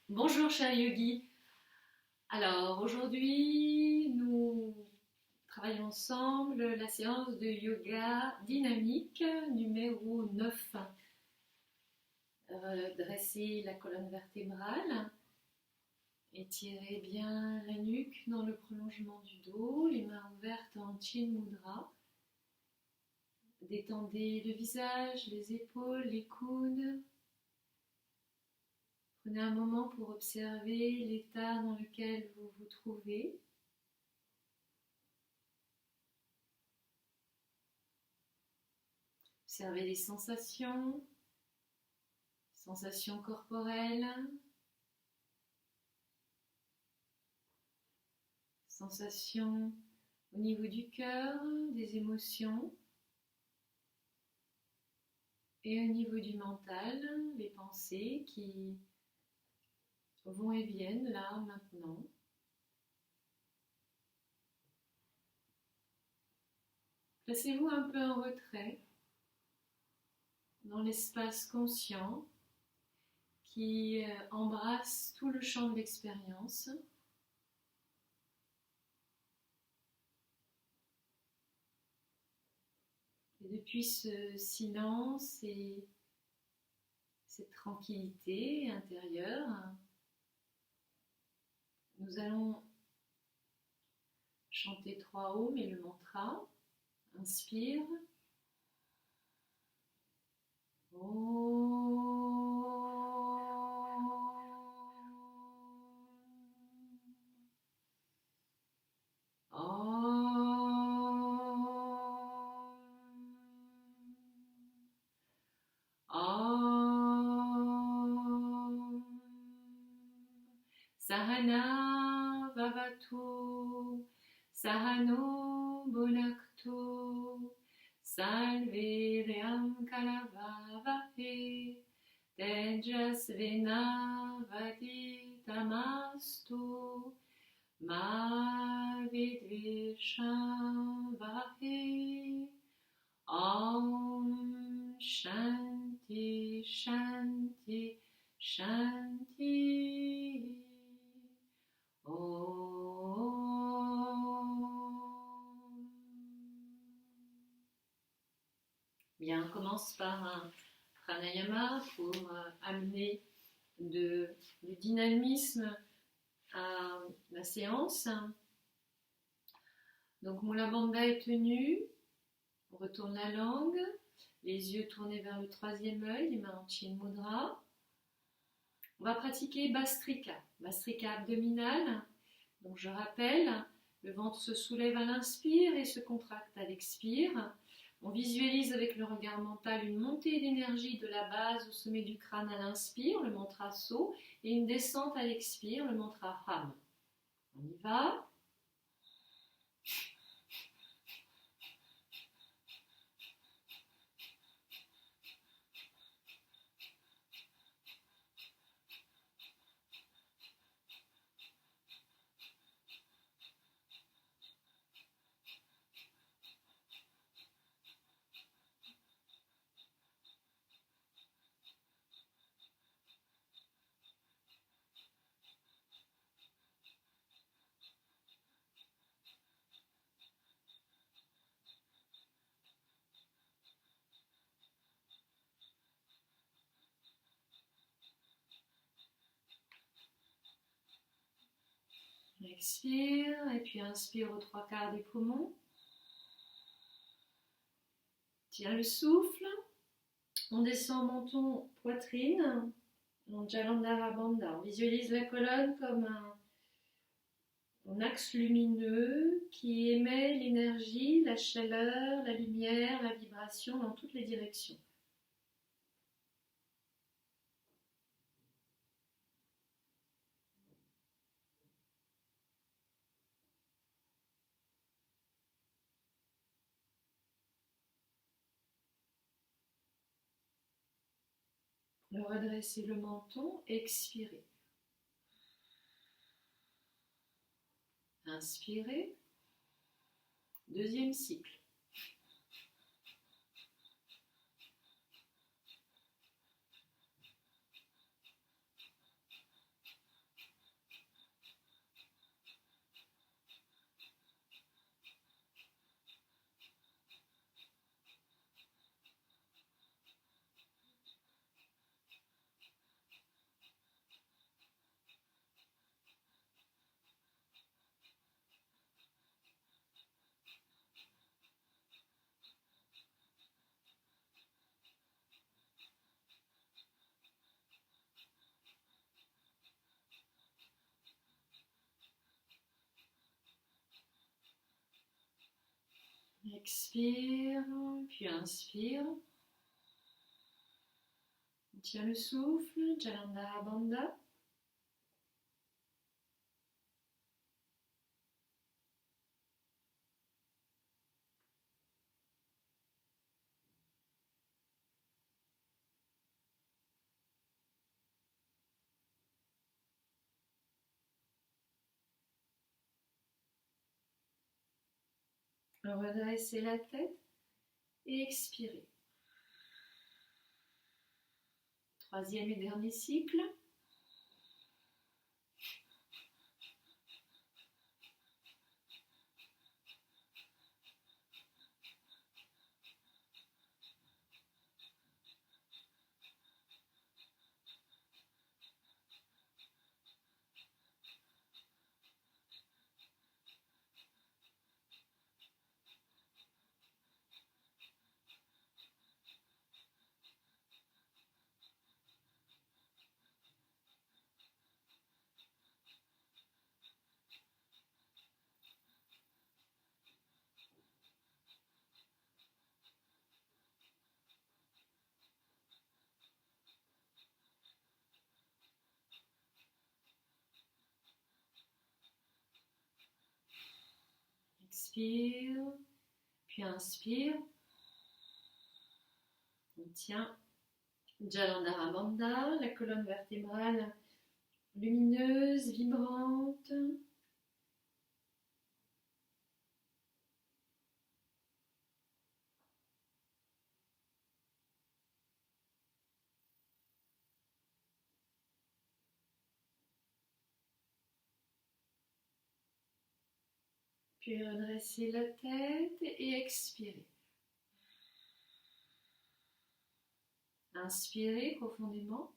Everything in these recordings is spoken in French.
Bonjour cher yogi. Alors aujourd'hui nous travaillons ensemble la séance de yoga dynamique numéro 9. Dressez la colonne vertébrale, étirez bien la nuque dans le prolongement du dos, les mains ouvertes en Chin Mudra. Détendez le visage, les épaules, les coudes. Prenez un moment pour observer l'état dans lequel vous vous trouvez. Observez les sensations corporelles, sensations au niveau du cœur, des émotions et au niveau du mental, les pensées qui vont et viennent là maintenant. Placez-vous un peu en retrait dans l'espace conscient qui embrasse tout le champ de l'expérience. Et depuis ce silence et cette tranquillité intérieure, nous allons chanter 3 ohms et le mantra. Inspire. Sahana Vavatu Sahano Bhunaktu Salveryam Kalavavahe Tejasvinavaditamastu Ma Vidvisham Vahe Om Shanti Shanti Shanti. Bien, on commence par un pranayama pour amener du dynamisme à la séance. Donc Mula Bandha est tenu, on retourne la langue, les yeux tournés vers le troisième œil, les mains en Chin Mudra. On va pratiquer Bastrika abdominale. Donc je rappelle, le ventre se soulève à l'inspire et se contracte à l'expire. On visualise avec le regard mental une montée d'énergie de la base au sommet du crâne à l'inspire, le mantra So, et une descente à l'expire, le mantra Ham. On y va. Expire et puis inspire aux 3/4 des poumons. Tire le souffle. On descend menton, poitrine. En Jalandhara Bandha. On visualise la colonne comme un axe lumineux qui émet l'énergie, la chaleur, la lumière, la vibration dans toutes les directions. Redressez le menton, expirez. Inspirez. Deuxième cycle. Expire, puis inspire. On tient le souffle, Jalandhara Bandha. Redressez la tête et expirez. Troisième et dernier cycle. Expire, puis inspire. On tient Jalandhara Bandha, la colonne vertébrale lumineuse, vibrante. Puis redressez la tête et expirez. Inspirez profondément.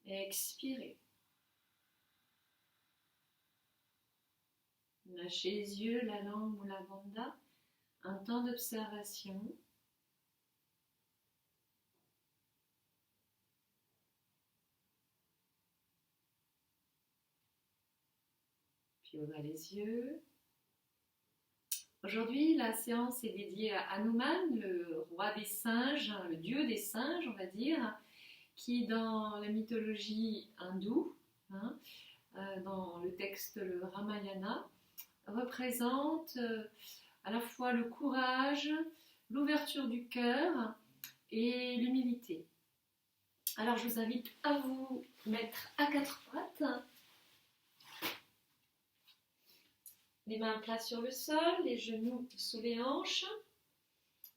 Expirez. Lâchez les yeux, la langue ou la bandha. Un temps d'observation. Puis ouvrez les yeux. Aujourd'hui, la séance est dédiée à Hanuman, le roi des singes, le dieu des singes, on va dire, qui dans la mythologie hindoue, dans le texte le Ramayana, représente à la fois le courage, l'ouverture du cœur et l'humilité. Alors je vous invite à vous mettre à quatre pattes, les mains plats sur le sol, les genoux sous les hanches.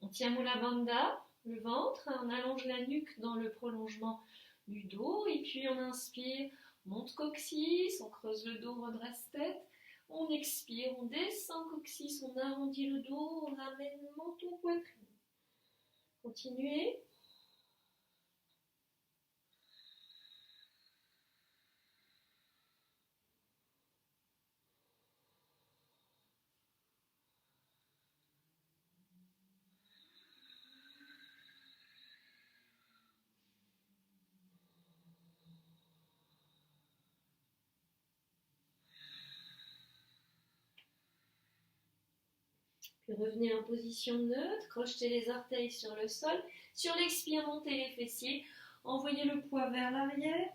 On tient Mula Bandha, le ventre, on allonge la nuque dans le prolongement du dos et puis on inspire, monte coccyx, on creuse le dos, redresse tête. On expire, on descend coccyx, on arrondit le dos, on ramène menton, poitrine. Continuez. Puis revenez en position neutre, crochetez les orteils sur le sol. Sur l'expire, montez les fessiers, envoyez le poids vers l'arrière,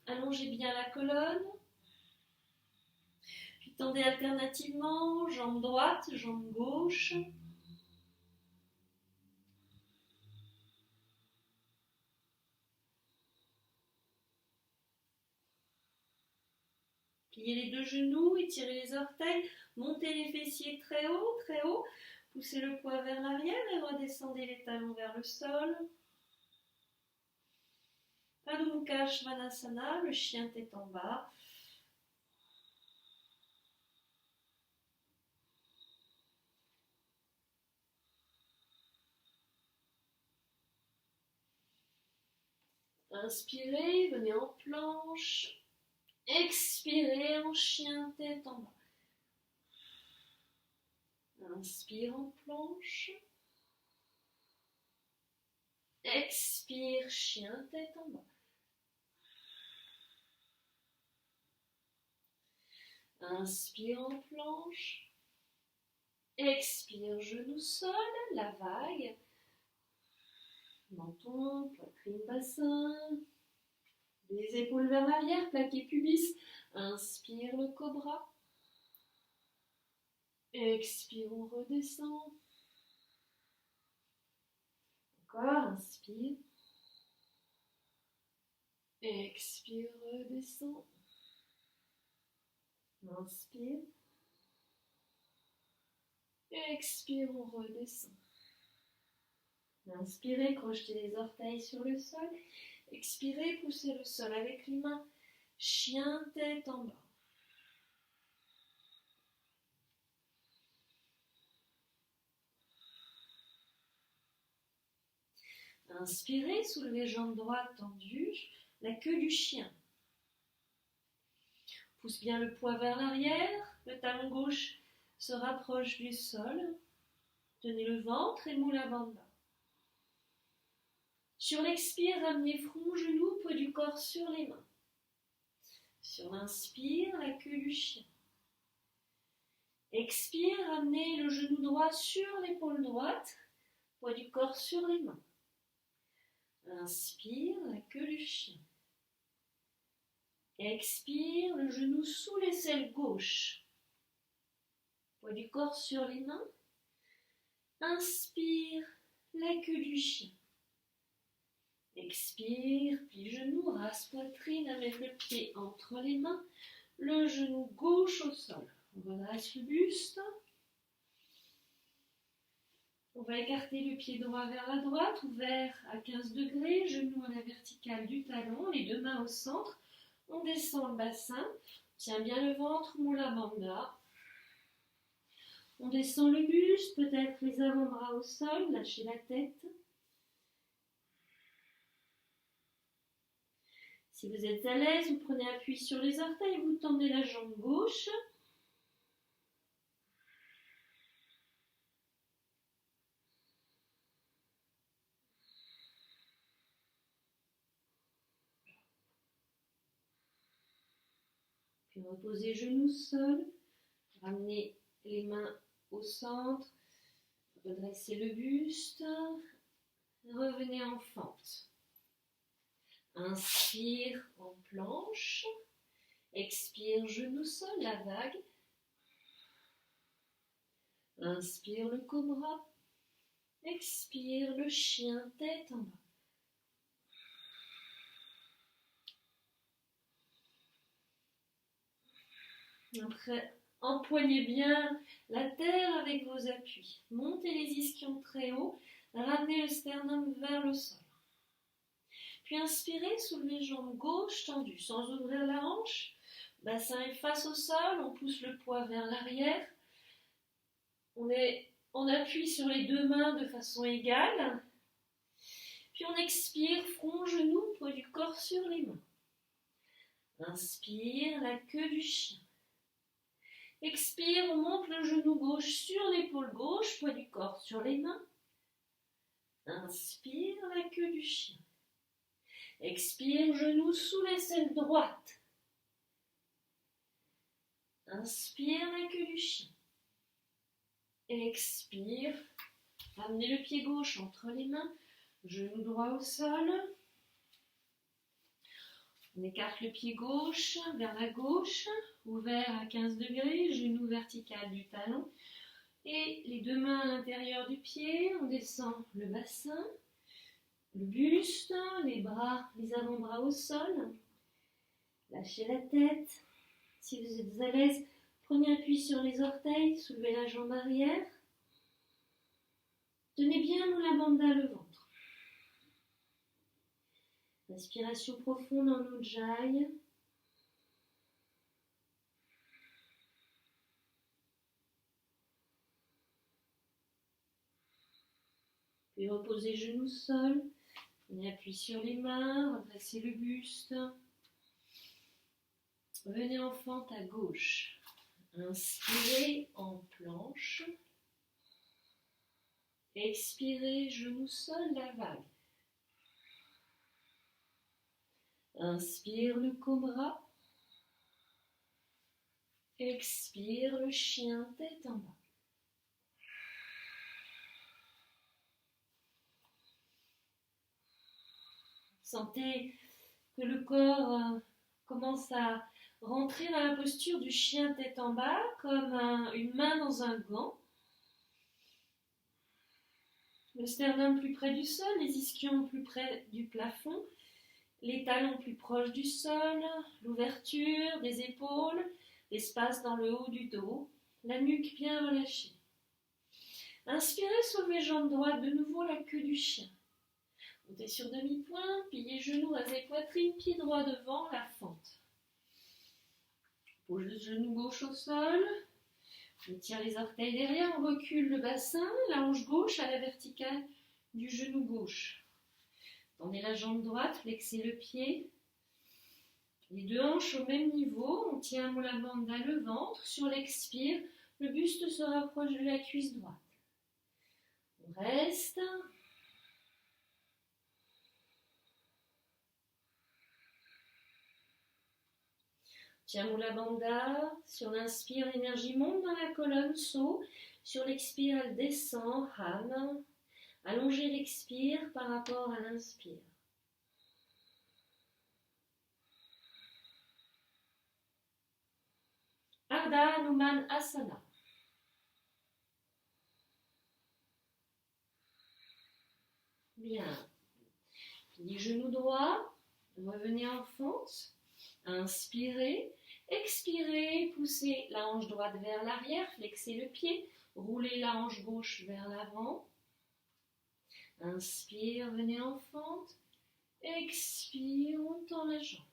allongez bien la colonne. Puis tendez alternativement, jambe droite, jambe gauche. Pliez les deux genoux, étirez les orteils, montez les fessiers très haut, poussez le poids vers l'arrière et redescendez les talons vers le sol. Adho Mukha Svanasana, le chien tête en bas. Inspirez, venez en planche. Expirez en chien tête en bas. Inspire en planche. Expire, chien tête en bas. Inspire en planche. Expire, genou sol, la vague. Menton, poitrine, bassin. Les épaules vers l'arrière, plaqué pubis. Inspire le cobra. Expire, on redescend. Encore, inspire. Expire, redescend. Inspire. Expire, on redescend. Inspirez, crochetez les orteils sur le sol. Expirez, poussez le sol avec les mains. Chien, tête en bas. Inspirez, soulevez jambe droite tendue, la queue du chien. Pousse bien le poids vers l'arrière, le talon gauche se rapproche du sol. Tenez le ventre et moule avant bas. Sur l'expire, ramenez front, genou, poids du corps sur les mains. Sur l'inspire, la queue du chien. Expire, ramenez le genou droit sur l'épaule droite, poids du corps sur les mains. Inspire, la queue du chien. Expire, le genou sous l'aisselle gauche. Poids du corps sur les mains. Inspire, la queue du chien. Expire, plie genou, rase poitrine, amène le pied entre les mains, le genou gauche au sol. On redresse le buste. On va écarter le pied droit vers la droite, ouvert à 15 degrés, genou à la verticale du talon, les deux mains au centre. On descend le bassin, tient bien le ventre, Mula Bandha. On descend le buste, peut-être les avant-bras au sol, lâchez la tête. Si vous êtes à l'aise, vous prenez appui sur les orteils, vous tendez la jambe gauche. Puis reposez genoux sol, ramenez les mains au centre, redressez le buste, revenez en fente. Inspire en planche, expire genou sol, la vague. Inspire le cobra, expire le chien, tête en bas. Après, empoignez bien la terre avec vos appuis. Montez les ischions très haut, ramenez le sternum vers le sol. Puis inspirez, soulevez jambe gauche tendue, sans ouvrir la hanche. Bassin est face au sol, on pousse le poids vers l'arrière. On appuie sur les deux mains de façon égale. Puis on expire, front, genou, poids du corps sur les mains. Inspire, la queue du chien. Expire, on monte le genou gauche sur l'épaule gauche, poids du corps sur les mains. Inspire, la queue du chien. Expire, genou sous l'aisselle droite. Inspire, la queue du chien. Expire, ramenez le pied gauche entre les mains, genou droit au sol. On écarte le pied gauche vers la gauche, ouvert à 15 degrés, genou vertical du talon. Et les deux mains à l'intérieur du pied, on descend le bassin, le buste, les bras, les avant-bras au sol. Lâchez la tête. Si vous êtes à l'aise, prenez appui sur les orteils, soulevez la jambe arrière. Tenez bien Mula Bandha le ventre. Inspiration profonde en Ujjayi. Puis reposez genoux sol. Prenez appui sur les mains, redressez le buste. Venez en fente à gauche. Inspirez en planche. Expirez, genou sol, la vague. Inspire le cobra. Expire le chien, tête en bas. Sentez que le corps commence à rentrer dans la posture du chien tête en bas, comme une main dans un gant. Le sternum plus près du sol, les ischions plus près du plafond, les talons plus proches du sol, l'ouverture des épaules, l'espace dans le haut du dos, la nuque bien relâchée. Inspirez, soulevez jambe droite, de nouveau la queue du chien. Montez sur demi-pointe, pliez genoux, rasez poitrine, pied droit devant, la fente. Pose le genou gauche au sol, on tire les orteils derrière, on recule le bassin, la hanche gauche à la verticale du genou gauche. Tendez la jambe droite, flexez le pied. Les deux hanches au même niveau, on tient Mula Bandha le ventre. Sur l'expire, le buste se rapproche de la cuisse droite. On reste. Tiens Mula Bandha. Sur l'inspire, l'énergie monte dans la colonne, saut. Sur l'expire, elle descend, Ham. Allongez l'expire par rapport à l'inspire. Ardha Hanuman Asana. Bien. Les genoux droits, revenez en fente. Inspirez. Expirez, poussez la hanche droite vers l'arrière, flexez le pied. Roulez la hanche gauche vers l'avant. Inspire, venez en fente. Expire, on tend la jambe.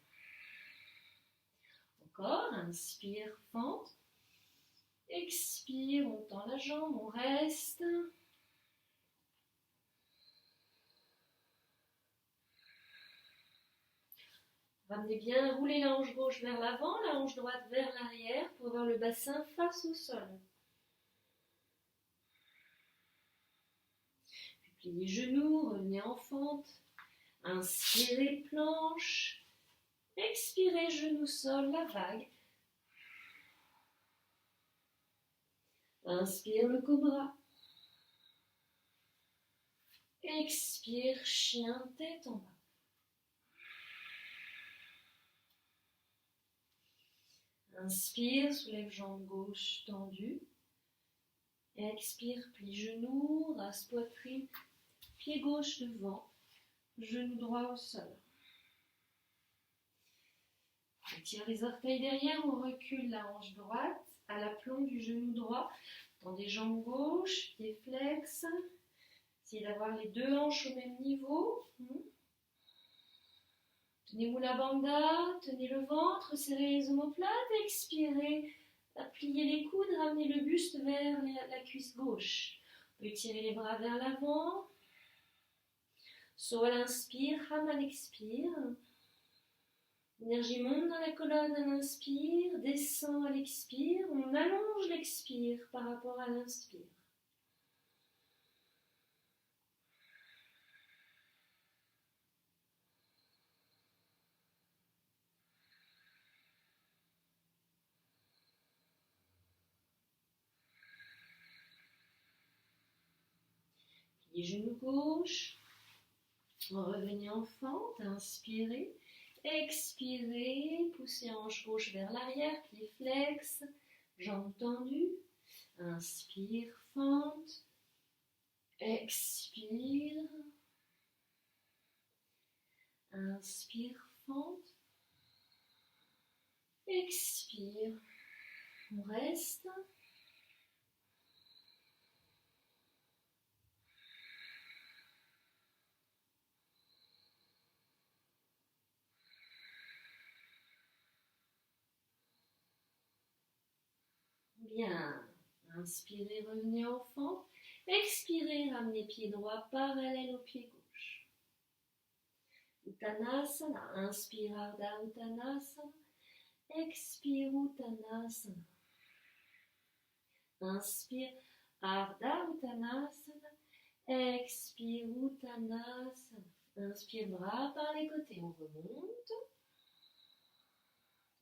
Encore, inspire, fente. Expire, on tend la jambe, on reste. Ramenez bien, roulez la hanche gauche vers l'avant, la hanche droite vers l'arrière pour avoir le bassin face au sol. Puis pliez les genoux, revenez en fente. Inspirez, planche. Expirez, genou sol, la vague. Inspire le cobra. Expire, chien, tête en bas. Inspire, soulève jambe gauche tendue. Expire, plie genoux, rase poitrine, pied gauche devant, genou droit au sol. On tire les orteils derrière, on recule la hanche droite à l'aplomb du genou droit. Tendez jambes gauche, pied flex. Essayez d'avoir les deux hanches au même niveau. Tenez Mula Bandha, tenez le ventre, serrez les omoplates, expirez, pliez les coudes, ramenez le buste vers la cuisse gauche. Vous pouvez tirer les bras vers l'avant. So à l'inspire, Ham à l'expire. L'énergie monte dans la colonne à l'inspire, descend à l'expire. On allonge l'expire par rapport à l'inspire. Les genoux gauche, revenez en fente, inspirez, expirez, poussez hanche gauche vers l'arrière, pied flex, jambes tendues, inspire, fente, expire, inspire, fente, expire, on reste. Bien, inspirez, revenez en fente. Expirez, ramenez pied droit parallèle au pied gauche. Uttanasana, inspire Ardha Uttanasana. Expire Uttanasana. Inspire Ardha Uttanasana. Expire Uttanasana. Inspire, bras par les côtés, on remonte.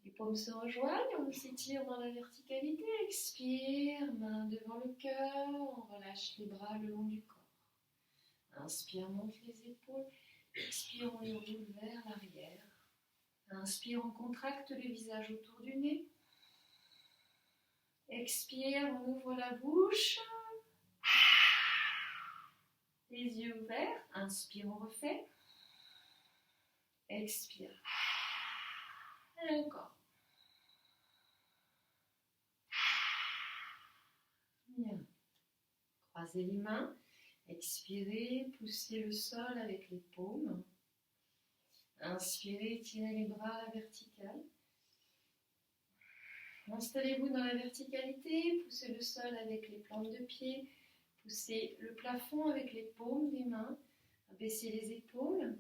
Les paumes se rejoignent, on s'étire dans la verticalité. Expire, main devant le cœur, on relâche les bras le long du corps. Inspire, monte les épaules. Expire, on les roule vers l'arrière. Inspire, on contracte le visage autour du nez. Expire, on ouvre la bouche. Les yeux ouverts. Inspire, on refait. Expire. Et encore. Bien. Croisez les mains. Expirez, poussez le sol avec les paumes. Inspirez, tirez les bras à la verticale. Installez-vous dans la verticalité, poussez le sol avec les plantes de pied, poussez le plafond avec les paumes des mains, abaissez les épaules.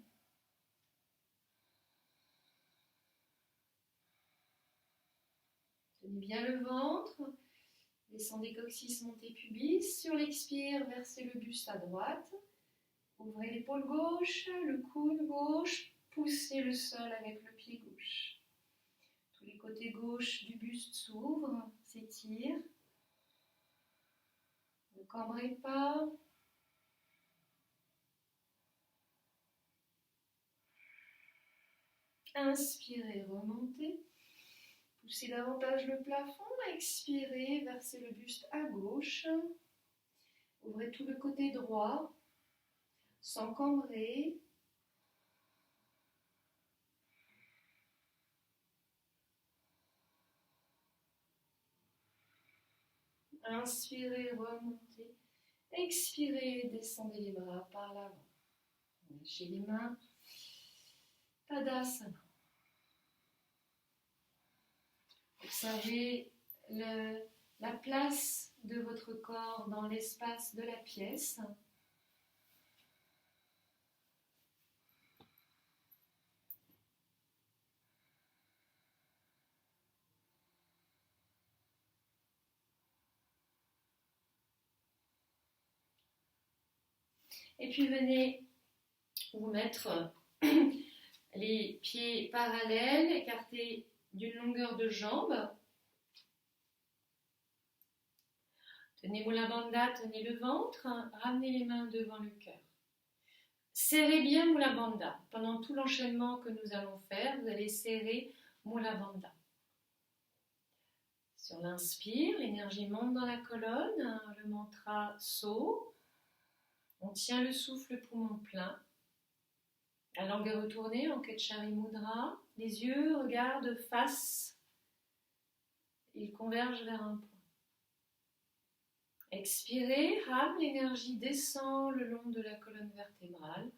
Tenez bien le ventre, descendez coccyx, montez pubis. Sur l'expire, versez le buste à droite, ouvrez l'épaule gauche, le coude gauche, poussez le sol avec le pied gauche. Tous les côtés gauche du buste s'ouvrent, s'étirent. Ne cambrez pas. Inspirez, remontez. Poussez davantage le plafond. Expirez, versez le buste à gauche. Ouvrez tout le côté droit, sans cambrer. Inspirez, remontez. Expirez, descendez les bras par l'avant. Lâchez les mains. Tadasana. Observez la place de votre corps dans l'espace de la pièce. Et puis venez vous mettre les pieds parallèles, écartés d'une longueur de jambe. Tenez Mula Bandha, tenez le ventre, ramenez les mains devant le cœur. Serrez bien Mula Bandha. Pendant tout l'enchaînement que nous allons faire, vous allez serrer Mula Bandha. Sur l'inspire, l'énergie monte dans la colonne, le mantra So. On tient le souffle poumon plein. La langue est retournée en Ketchari Mudra. Les yeux regardent face. Ils convergent vers un point. Expirez, Ham, l'énergie descend le long de la colonne vertébrale.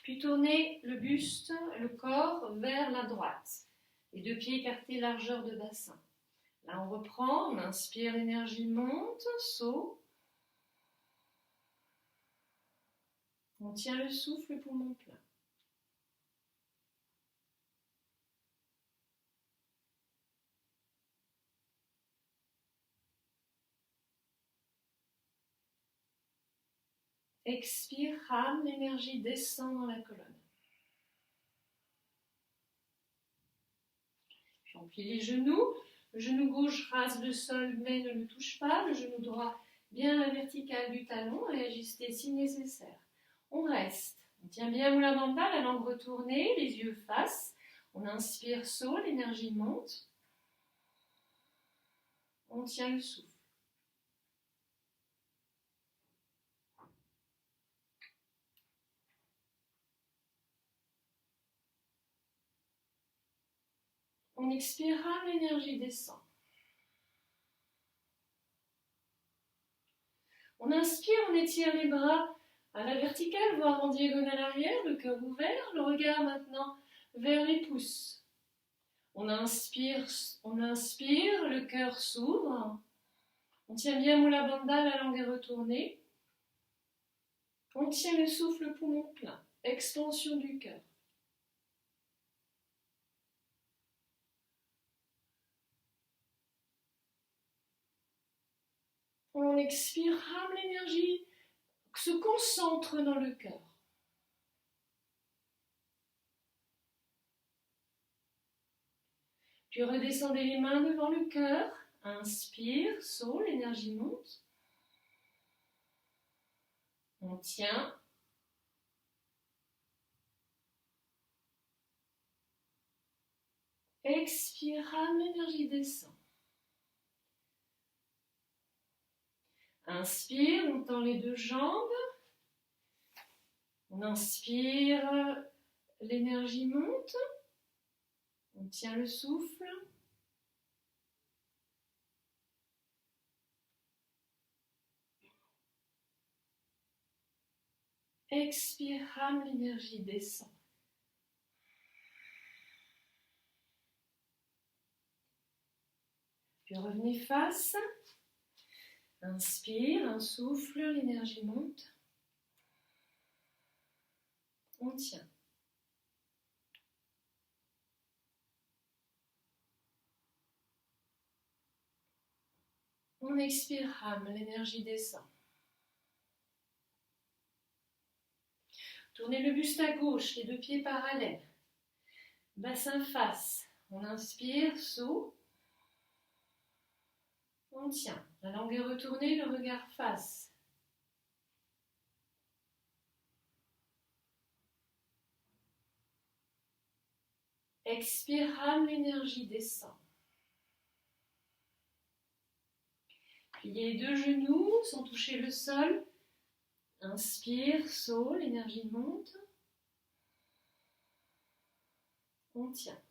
Puis tournez le buste, le corps vers la droite. Les deux pieds écartés, largeur de bassin. Là, on reprend, on inspire, l'énergie monte, saut. On tient le souffle, poumon plein. Expire, Ham, l'énergie descend dans la colonne. Puis on plie les genoux. Le genou gauche rase le sol mais ne le touche pas. Le genou droit bien à la verticale du talon et ajusté si nécessaire. On reste. On tient bien Mula Bandha, la langue retournée, les yeux face. On inspire, saut, l'énergie monte. On tient le souffle. On expirera, l'énergie descend. On inspire, on étire les bras à la verticale, voire en diagonale arrière, le cœur ouvert, le regard maintenant vers les pouces. On inspire, le cœur s'ouvre. On tient bien Mula Bandha, la langue est retournée. On tient le souffle poumon plein, expansion du cœur. On expire, rame l'énergie, se concentre dans le cœur. Puis redescendez les mains devant le cœur. Inspire, saut, l'énergie monte. On tient. Expire, rame, l'énergie descend. Inspire, on tend les deux jambes. On inspire, l'énergie monte. On tient le souffle. Expire, rame, l'énergie descend. Puis revenez face. Inspire, un souffle, l'énergie monte. On tient. On expire, rame, l'énergie descend. Tournez le buste à gauche, les deux pieds parallèles. Bassin face. On inspire, saut. On tient. La langue est retournée, le regard face. Expire, rame, l'énergie descend. Pliez les deux genoux sans toucher le sol. Inspire, saut, l'énergie monte. On tient.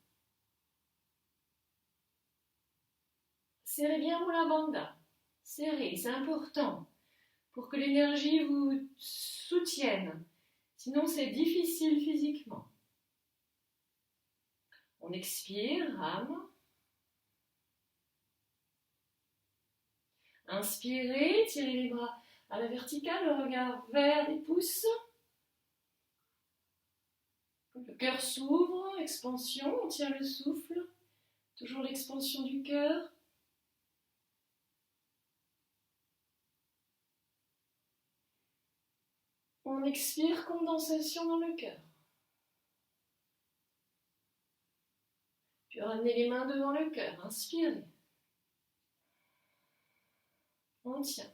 Serrez bien Mula Bandha. Serrez, c'est important pour que l'énergie vous soutienne. Sinon, c'est difficile physiquement. On expire, rame. Inspirez, tirez les bras à la verticale, le regard vers les pouces. Le cœur s'ouvre, expansion, on tient le souffle. Toujours l'expansion du cœur. On expire, condensation dans le cœur. Puis ramenez les mains devant le cœur, inspirez. On tient.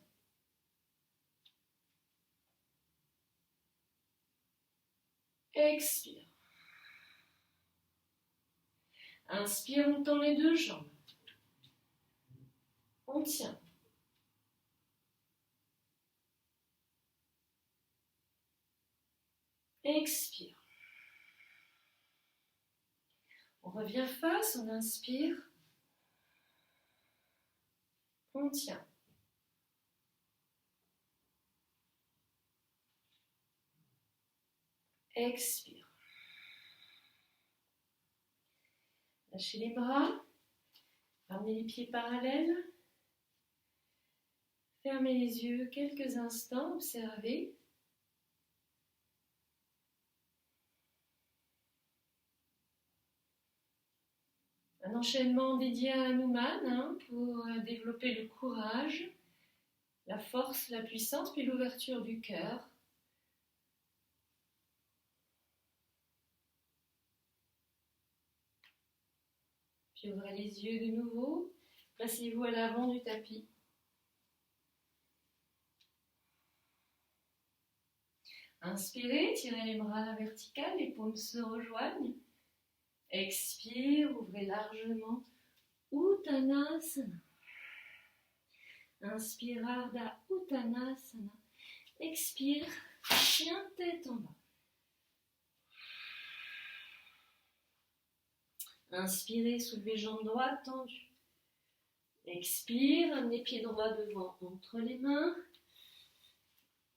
Expire. Inspire, on tend les deux jambes. On tient. Expire. On revient face, on inspire. On tient. Expire. Lâchez les bras. Ramenez les pieds parallèles. Fermez les yeux quelques instants, observez. Un enchaînement dédié à Hanuman pour développer le courage, la force, la puissance, puis l'ouverture du cœur. Puis ouvrez les yeux de nouveau. Placez-vous à l'avant du tapis. Inspirez, tirez les bras à la verticale, les paumes se rejoignent. Expire, ouvrez largement. Uttanasana. Inspire, Ardha Uttanasana. Expire, chien tête en bas. Inspirez, soulevez jambes droites tendues. Expire, amenez pied droit devant entre les mains.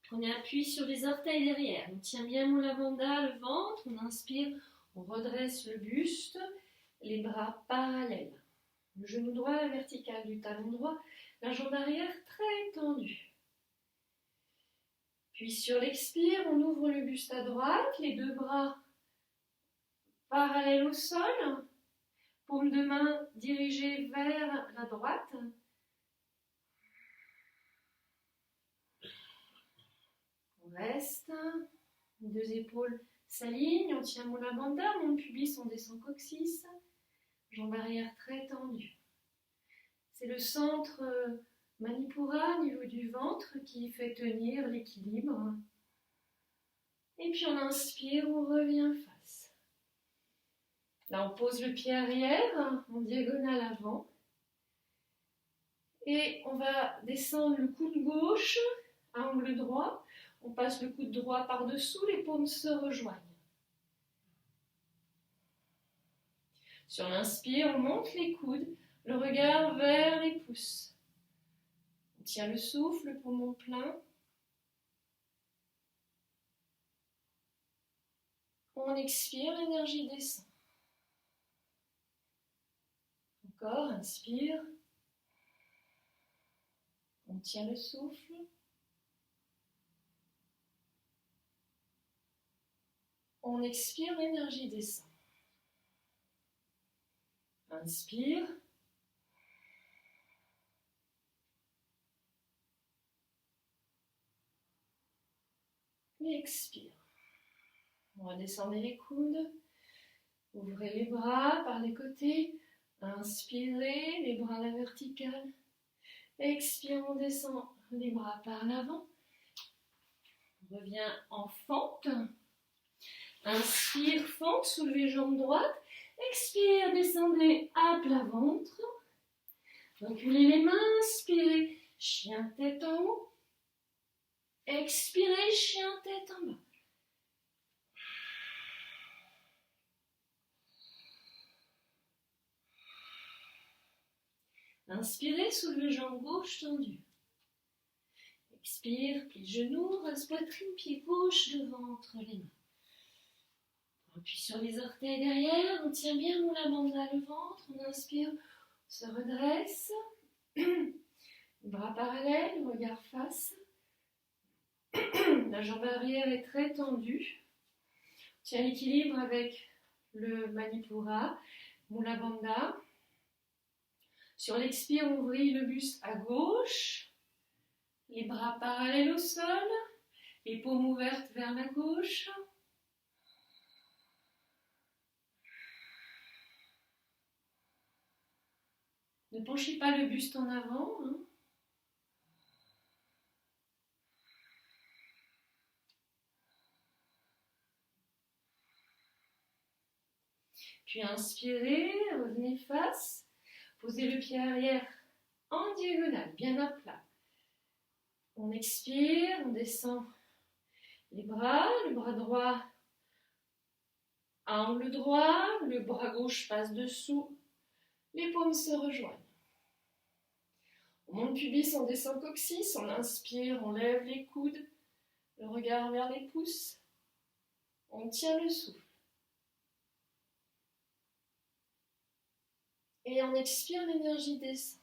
Prenez appui sur les orteils derrière. On tient bien Mula Bandha, le ventre. On inspire, on redresse le buste, les bras parallèles. Le genou droit à la verticale du talon droit, la jambe arrière très tendue. Puis sur l'expire, on ouvre le buste à droite, les deux bras parallèles au sol. Paume de main dirigée vers la droite. On reste. Les deux épaules s'alignent. On tient Mula Bandha. Mon pubis, on descend coccyx. Jambe arrière très tendue. C'est le centre Manipura au niveau du ventre qui fait tenir l'équilibre. Et puis on inspire, on revient face. Là, on pose le pied arrière en diagonale avant. Et on va descendre le coude gauche à angle droit. On passe le coude droit par-dessous, les paumes se rejoignent. Sur l'inspire, on monte les coudes, le regard vers les pouces. On tient le souffle, le poumon plein. On expire, l'énergie descend. Encore, inspire. On tient le souffle. On expire, l'énergie descend. Inspire. Et expire. On va descendre les coudes. Ouvrez les bras par les côtés. Inspirez, les bras à la verticale. Expire, on descend les bras par l'avant. On revient en fente. Inspire, fente, soulevez jambe droite. Expire, descendez à plat ventre. Reculez les mains, inspirez, chien tête en haut. Expirez, chien tête en bas. Inspirez, soulevez jambe gauche tendue. Expire, plie genoux, rase poitrine, pied gauche, le ventre, les mains. On appuie sur les orteils derrière, on tient bien Mula Bandha le ventre, on inspire, on se redresse. Bras parallèles, regard face. La jambe arrière est très tendue. On tient l'équilibre avec le Manipura, Mula Bandha. Sur l'expire, on ouvrit le buste à gauche. Les bras parallèles au sol. Les paumes ouvertes vers la gauche. Ne penchez pas le buste en avant. Puis inspirez, revenez face. Posez le pied arrière en diagonale, bien à plat. On expire, on descend les bras, le bras droit à angle droit, le bras gauche passe dessous, les paumes se rejoignent. On monte pubis, on descend coccyx, on inspire, on lève les coudes, le regard vers les pouces, on tient le souffle. Et on expire, l'énergie descend.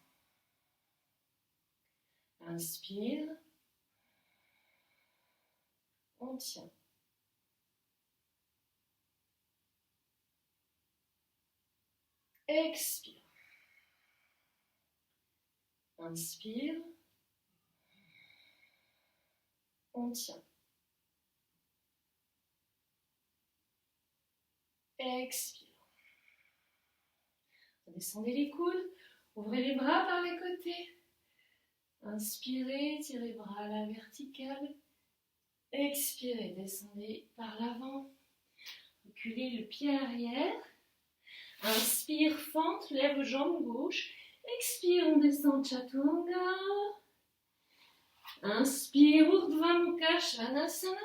Inspire. On tient. Expire. Inspire. On tient. Expire. Descendez les coudes, ouvrez les bras par les côtés. Inspirez, tirez les bras à la verticale. Expirez, descendez par l'avant. Reculez le pied arrière. Inspire, fente, lève jambe gauche. Expire, on descend Chaturanga. Inspire, Urdhva Mukha Svanasana.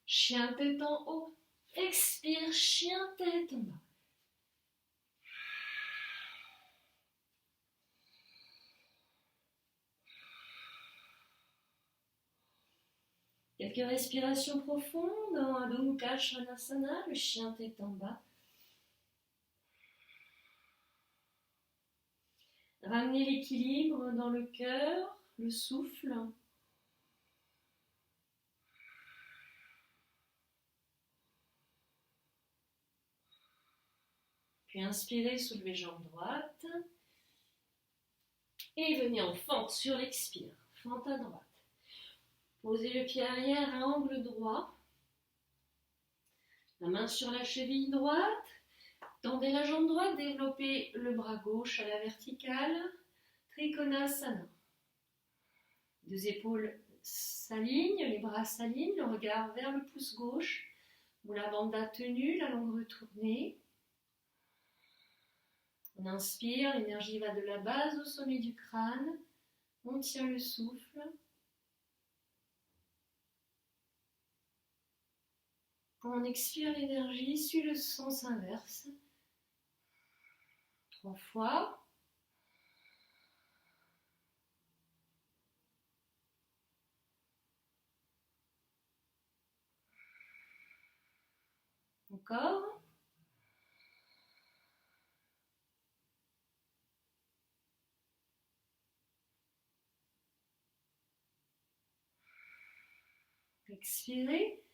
Chien tête en haut. Expire, chien tête en bas. Quelques respirations profondes dans Adho Mukha Svanasana, le chien tête en bas. Ramenez l'équilibre dans le cœur, le souffle. Puis inspirez, soulevez jambe droite. Et venez en fente sur l'expire, fente à droite. Posez le pied arrière à angle droit. La main sur la cheville droite. Tendez la jambe droite, développez le bras gauche à la verticale. Trikonasana. Deux épaules s'alignent, les bras s'alignent, le regard vers le pouce gauche. Mula Bandha tenue, la langue retournée. On inspire, l'énergie va de la base au sommet du crâne. On tient le souffle. On expire, l'énergie suit le sens inverse. 3 fois. Encore. Expirez.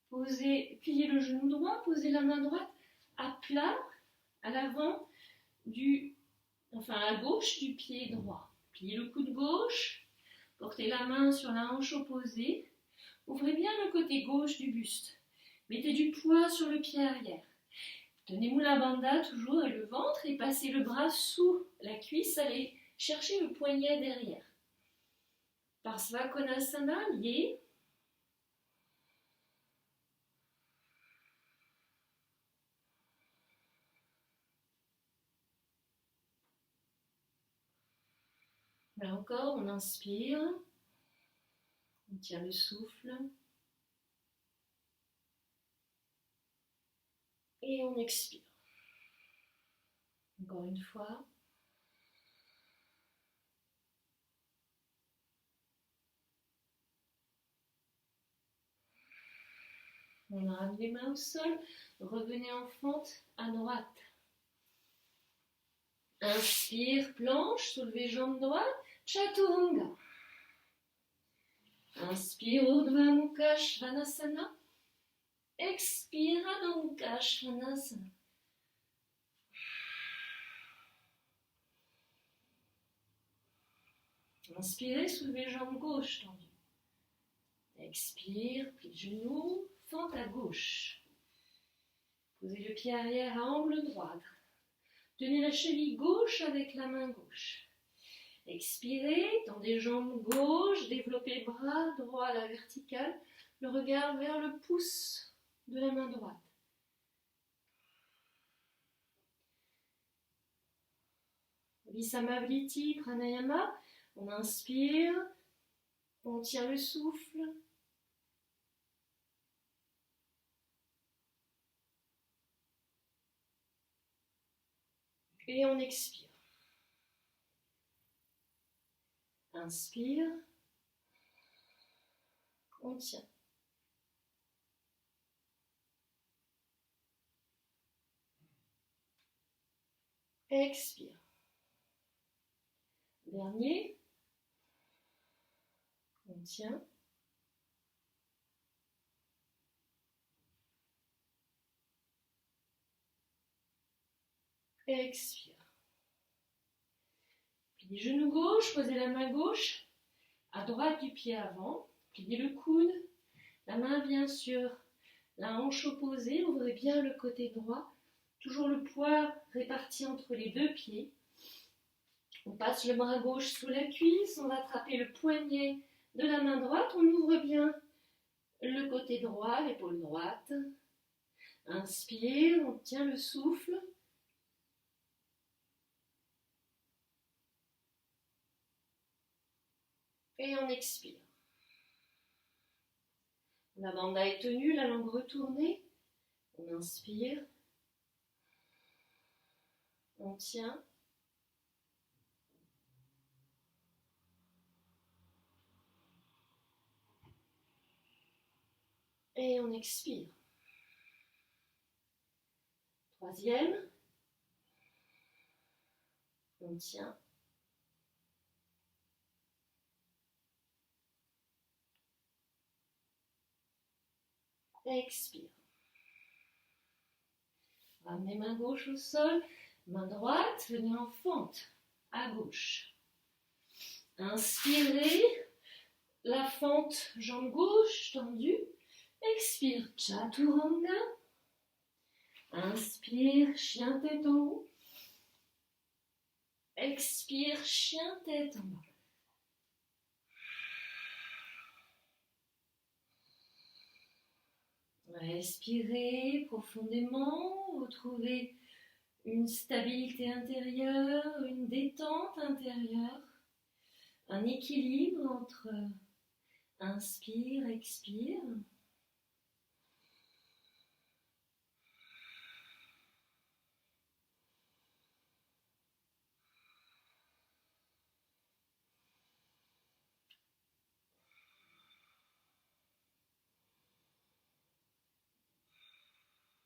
Posez, pliez le genou droit, posez la main droite à plat, à l'avant à gauche du pied droit. Pliez le coude gauche, portez la main sur la hanche opposée, ouvrez bien le côté gauche du buste. Mettez du poids sur le pied arrière. Tenez Mula Bandha toujours et le ventre et passez le bras sous la cuisse, allez chercher le poignet derrière. Parsva Konasana, lié. Là encore, on inspire, on tient le souffle et on expire. Encore une fois. On ramène les mains au sol, revenez en fente à droite. Inspire, planche, soulevez jambe droite, Chaturanga. Inspire, Urdhva Mukha Svanasana. Expire, Adho Mukha Svanasana. Inspirez, soulevez jambe gauche tendue. Expire, plie de genoux, fente à gauche. Posez le pied arrière à angle droit. Tenez la cheville gauche avec la main gauche. Expirez, tendez jambes gauche, développez bras droit à la verticale, le regard vers le pouce de la main droite. Visamavliti, pranayama, on inspire, on tient le souffle. Et on expire. Inspire. On tient. Expire. Dernier. On tient. Expire. Pliez genou gauche, posez la main gauche à droite du pied avant. Pliez le coude. La main vient sur la hanche opposée. Ouvrez bien le côté droit. Toujours le poids réparti entre les deux pieds. On passe le bras gauche sous la cuisse. On va attraper le poignet de la main droite. On ouvre bien le côté droit, l'épaule droite. Inspire, on tient le souffle. Et on expire. La bandha est tenue, la langue retournée. On inspire. On tient. Et on expire. Troisième. On tient. Expire. Ramenez main gauche au sol, main droite, venez en fente à gauche. Inspirez, la fente, jambe gauche tendue. Expire, Chaturanga. Inspire, chien tête en haut. Expire, chien tête en bas. Respirez profondément, retrouvez une stabilité intérieure, une détente intérieure, un équilibre entre inspire, expire.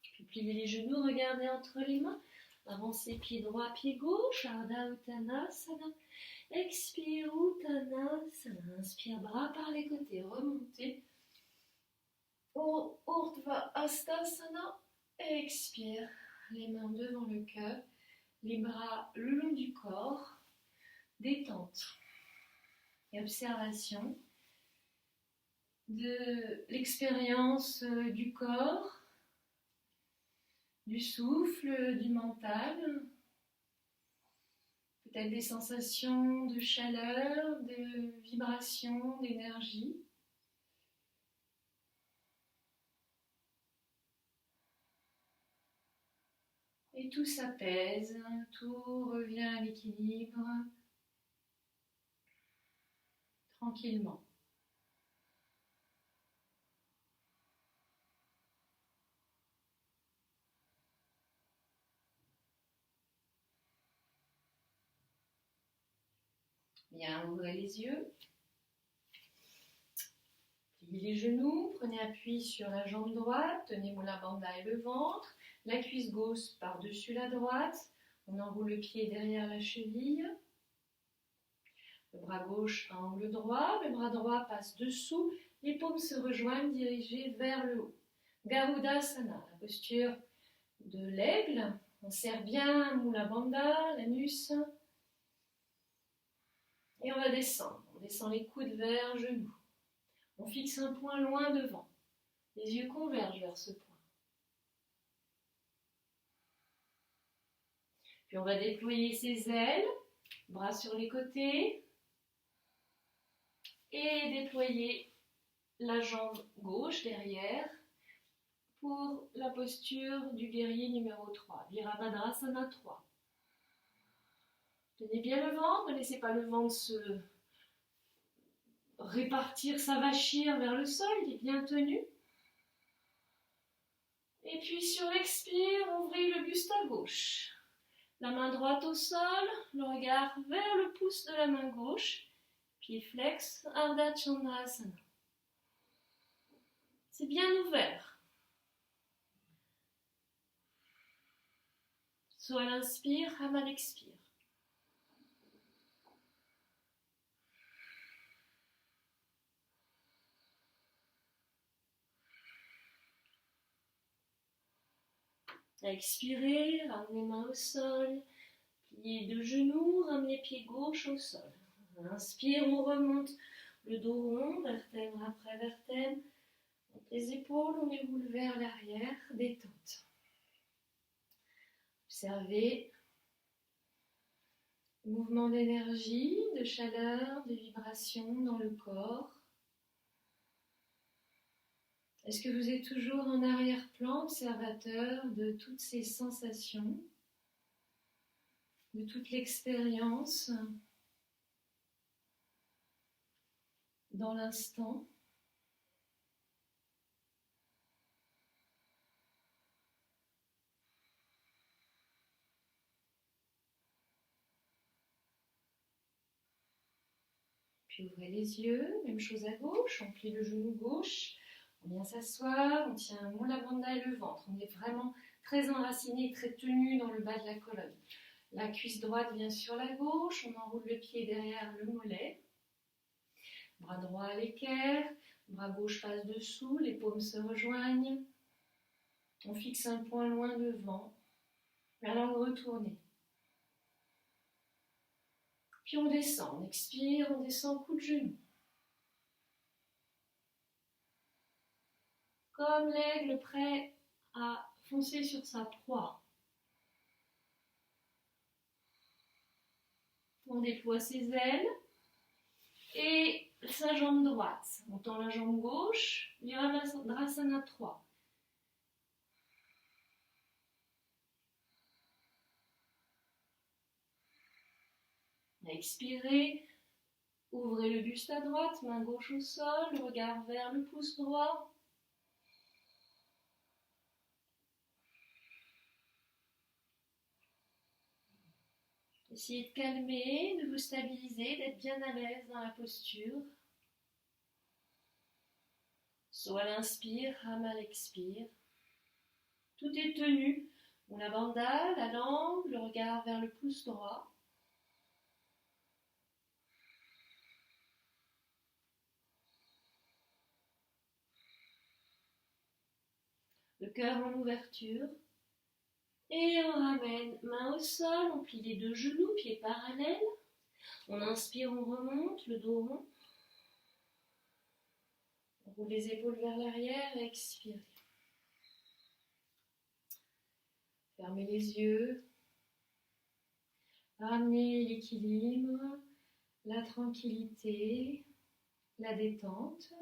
Puis pliez les genoux, regardez entre les mains. Avancez pied droit, pied gauche, Ardha Uttanasana. Expire Uttanasana. Inspire, bras par les côtés, remontez. Urdhva Hastasana. Expire, les mains devant le cœur, les bras le long du corps. Détente et observation de l'expérience du corps, du souffle, du mental, peut-être des sensations de chaleur, de vibration, d'énergie. Et tout s'apaise, tout revient à l'équilibre, tranquillement. Bien, ouvrez les yeux. Pliez les genoux, prenez appui sur la jambe droite, tenez Mula Bandha et le ventre, la cuisse gauche par-dessus la droite, on enroule le pied derrière la cheville, le bras gauche à angle droit, le bras droit passe dessous, les paumes se rejoignent dirigées vers le haut. Garudasana, la posture de l'aigle, on serre bien Mula Bandha, l'anus, et on va descendre. On descend les coudes vers genoux. On fixe un point loin devant. Les yeux convergent vers ce point. Puis on va déployer ses ailes, bras sur les côtés, et déployer la jambe gauche derrière pour la posture du guerrier numéro 3, Virabhadrasana 3. Tenez bien le ventre, ne laissez pas le ventre se répartir, s'avachir vers le sol, il est bien tenu. Et puis sur l'expire, ouvrez le buste à gauche. La main droite au sol, le regard vers le pouce de la main gauche, pied flex, Ardha Chandrasana. C'est bien ouvert. Soit à l'inspire, Hama l'expire. Expirez, ramenez les mains au sol, pliez de genoux, ramenez pied gauche au sol. Inspire, on remonte le dos rond, vertèbre après vertèbre. Les épaules, on les roule vers l'arrière, détente. Observez le mouvement d'énergie, de chaleur, de vibration dans le corps. Est-ce que vous êtes toujours en arrière-plan, observateur de toutes ces sensations, de toute l'expérience dans l'instant ? Puis ouvrez les yeux, même chose à gauche, on plie le genou gauche, on vient s'asseoir, on tient Mula Bandha et le ventre, on est vraiment très enraciné, très tenu dans le bas de la colonne. La cuisse droite vient sur la gauche, on enroule le pied derrière le mollet, bras droit à l'équerre, bras gauche passe dessous, les paumes se rejoignent, on fixe un point loin devant, la langue retournée. Puis on descend, on expire, on descend coup de genou. Comme l'aigle prêt à foncer sur sa proie. On déploie ses ailes et sa jambe droite. On tend la jambe gauche, Virabhadrasana 3. Expirez, ouvrez le buste à droite, main gauche au sol, le regard vers le pouce droit. Essayez de calmer, de vous stabiliser, d'être bien à l'aise dans la posture. So à l'inspire, Ham à l'expire. Tout est tenu. La bandale, la langue, le regard vers le pouce droit. Le cœur en ouverture. Et on ramène main au sol, on plie les deux genoux, pieds parallèles. On inspire, on remonte, le dos rond. On roule les épaules vers l'arrière et expirez. Fermez les yeux. Ramenez l'équilibre, la tranquillité, la détente.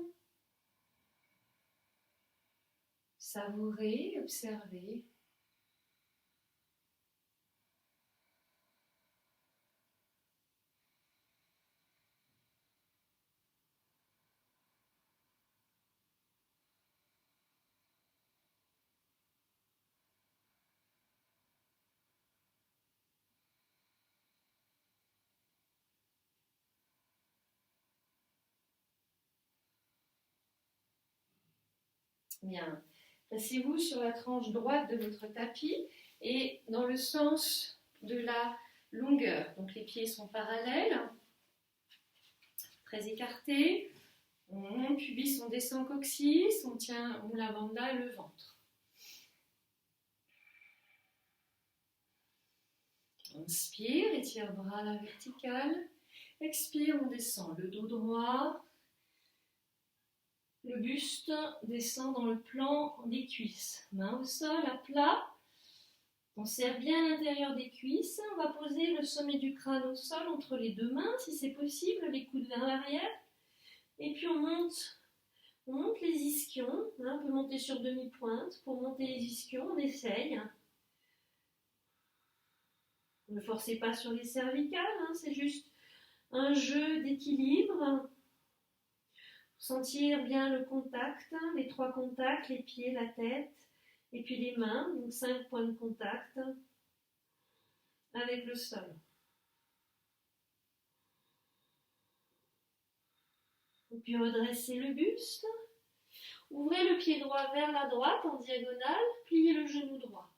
Savourez, observez. Bien. Placez-vous sur la tranche droite de votre tapis et dans le sens de la longueur. Donc les pieds sont parallèles, très écartés. On monte pubis, on descend coccyx, on tient Mula Bandha, le ventre. Inspire, étire bras à la verticale. Expire, on descend le dos droit. Le buste descend dans le plan des cuisses. Main au sol, à plat. On serre bien l'intérieur des cuisses. On va poser le sommet du crâne au sol entre les deux mains, si c'est possible, les coudes vers l'arrière. Et puis on monte les ischions. On peut monter sur demi-pointe. Pour monter les ischions, on essaye. Ne forcez pas sur les cervicales, c'est juste un jeu d'équilibre. Sentir bien le contact, les trois contacts, les pieds, la tête, et puis les mains, donc 5 points de contact avec le sol. Et puis redressez le buste. Ouvrez le pied droit vers la droite en diagonale, pliez le genou droit.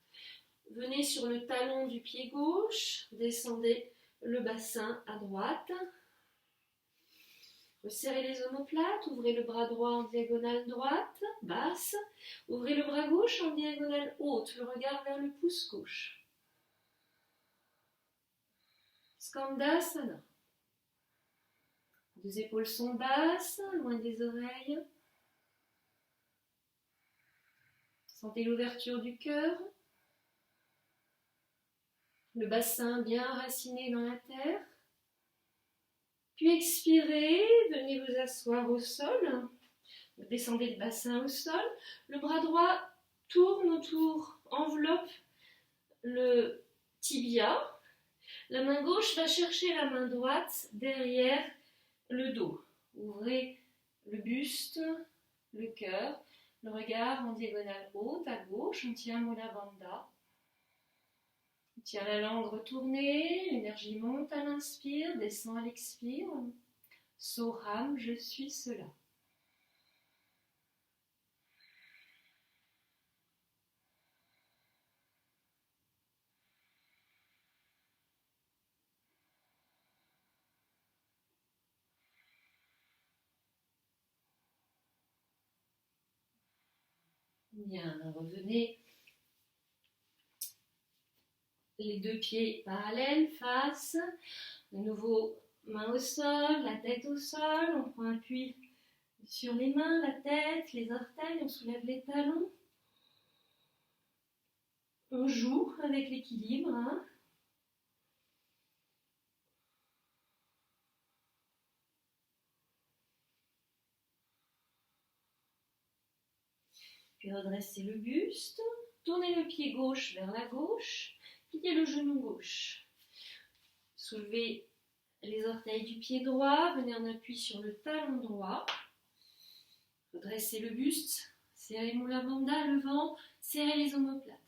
Venez sur le talon du pied gauche, descendez le bassin à droite. Resserrez les omoplates, ouvrez le bras droit en diagonale droite, basse. Ouvrez le bras gauche en diagonale haute, le regard vers le pouce gauche. Skandasana. Deux épaules sont basses, loin des oreilles. Sentez l'ouverture du cœur. Le bassin bien enraciné dans la terre. Puis expirez, venez vous asseoir au sol. Descendez le bassin au sol. Le bras droit tourne autour, enveloppe le tibia. La main gauche va chercher la main droite derrière le dos. Ouvrez le buste, le cœur, le regard en diagonale haute à gauche. On tient Mula Bandha. On tient la langue retournée, l'énergie monte à l'inspire, descend à l'expire. Soham, je suis cela. Bien, revenez. Les deux pieds parallèles, face. De nouveau, main au sol, la tête au sol. On prend appui sur les mains, la tête, les orteils. On soulève les talons. On joue avec l'équilibre. Puis redressez le buste. Tournez le pied gauche vers la gauche. Pliez le genou gauche. Soulevez les orteils du pied droit, venez en appui sur le talon droit. Redressez le buste, serrez le moula bandha, le ventre, serrez les omoplates.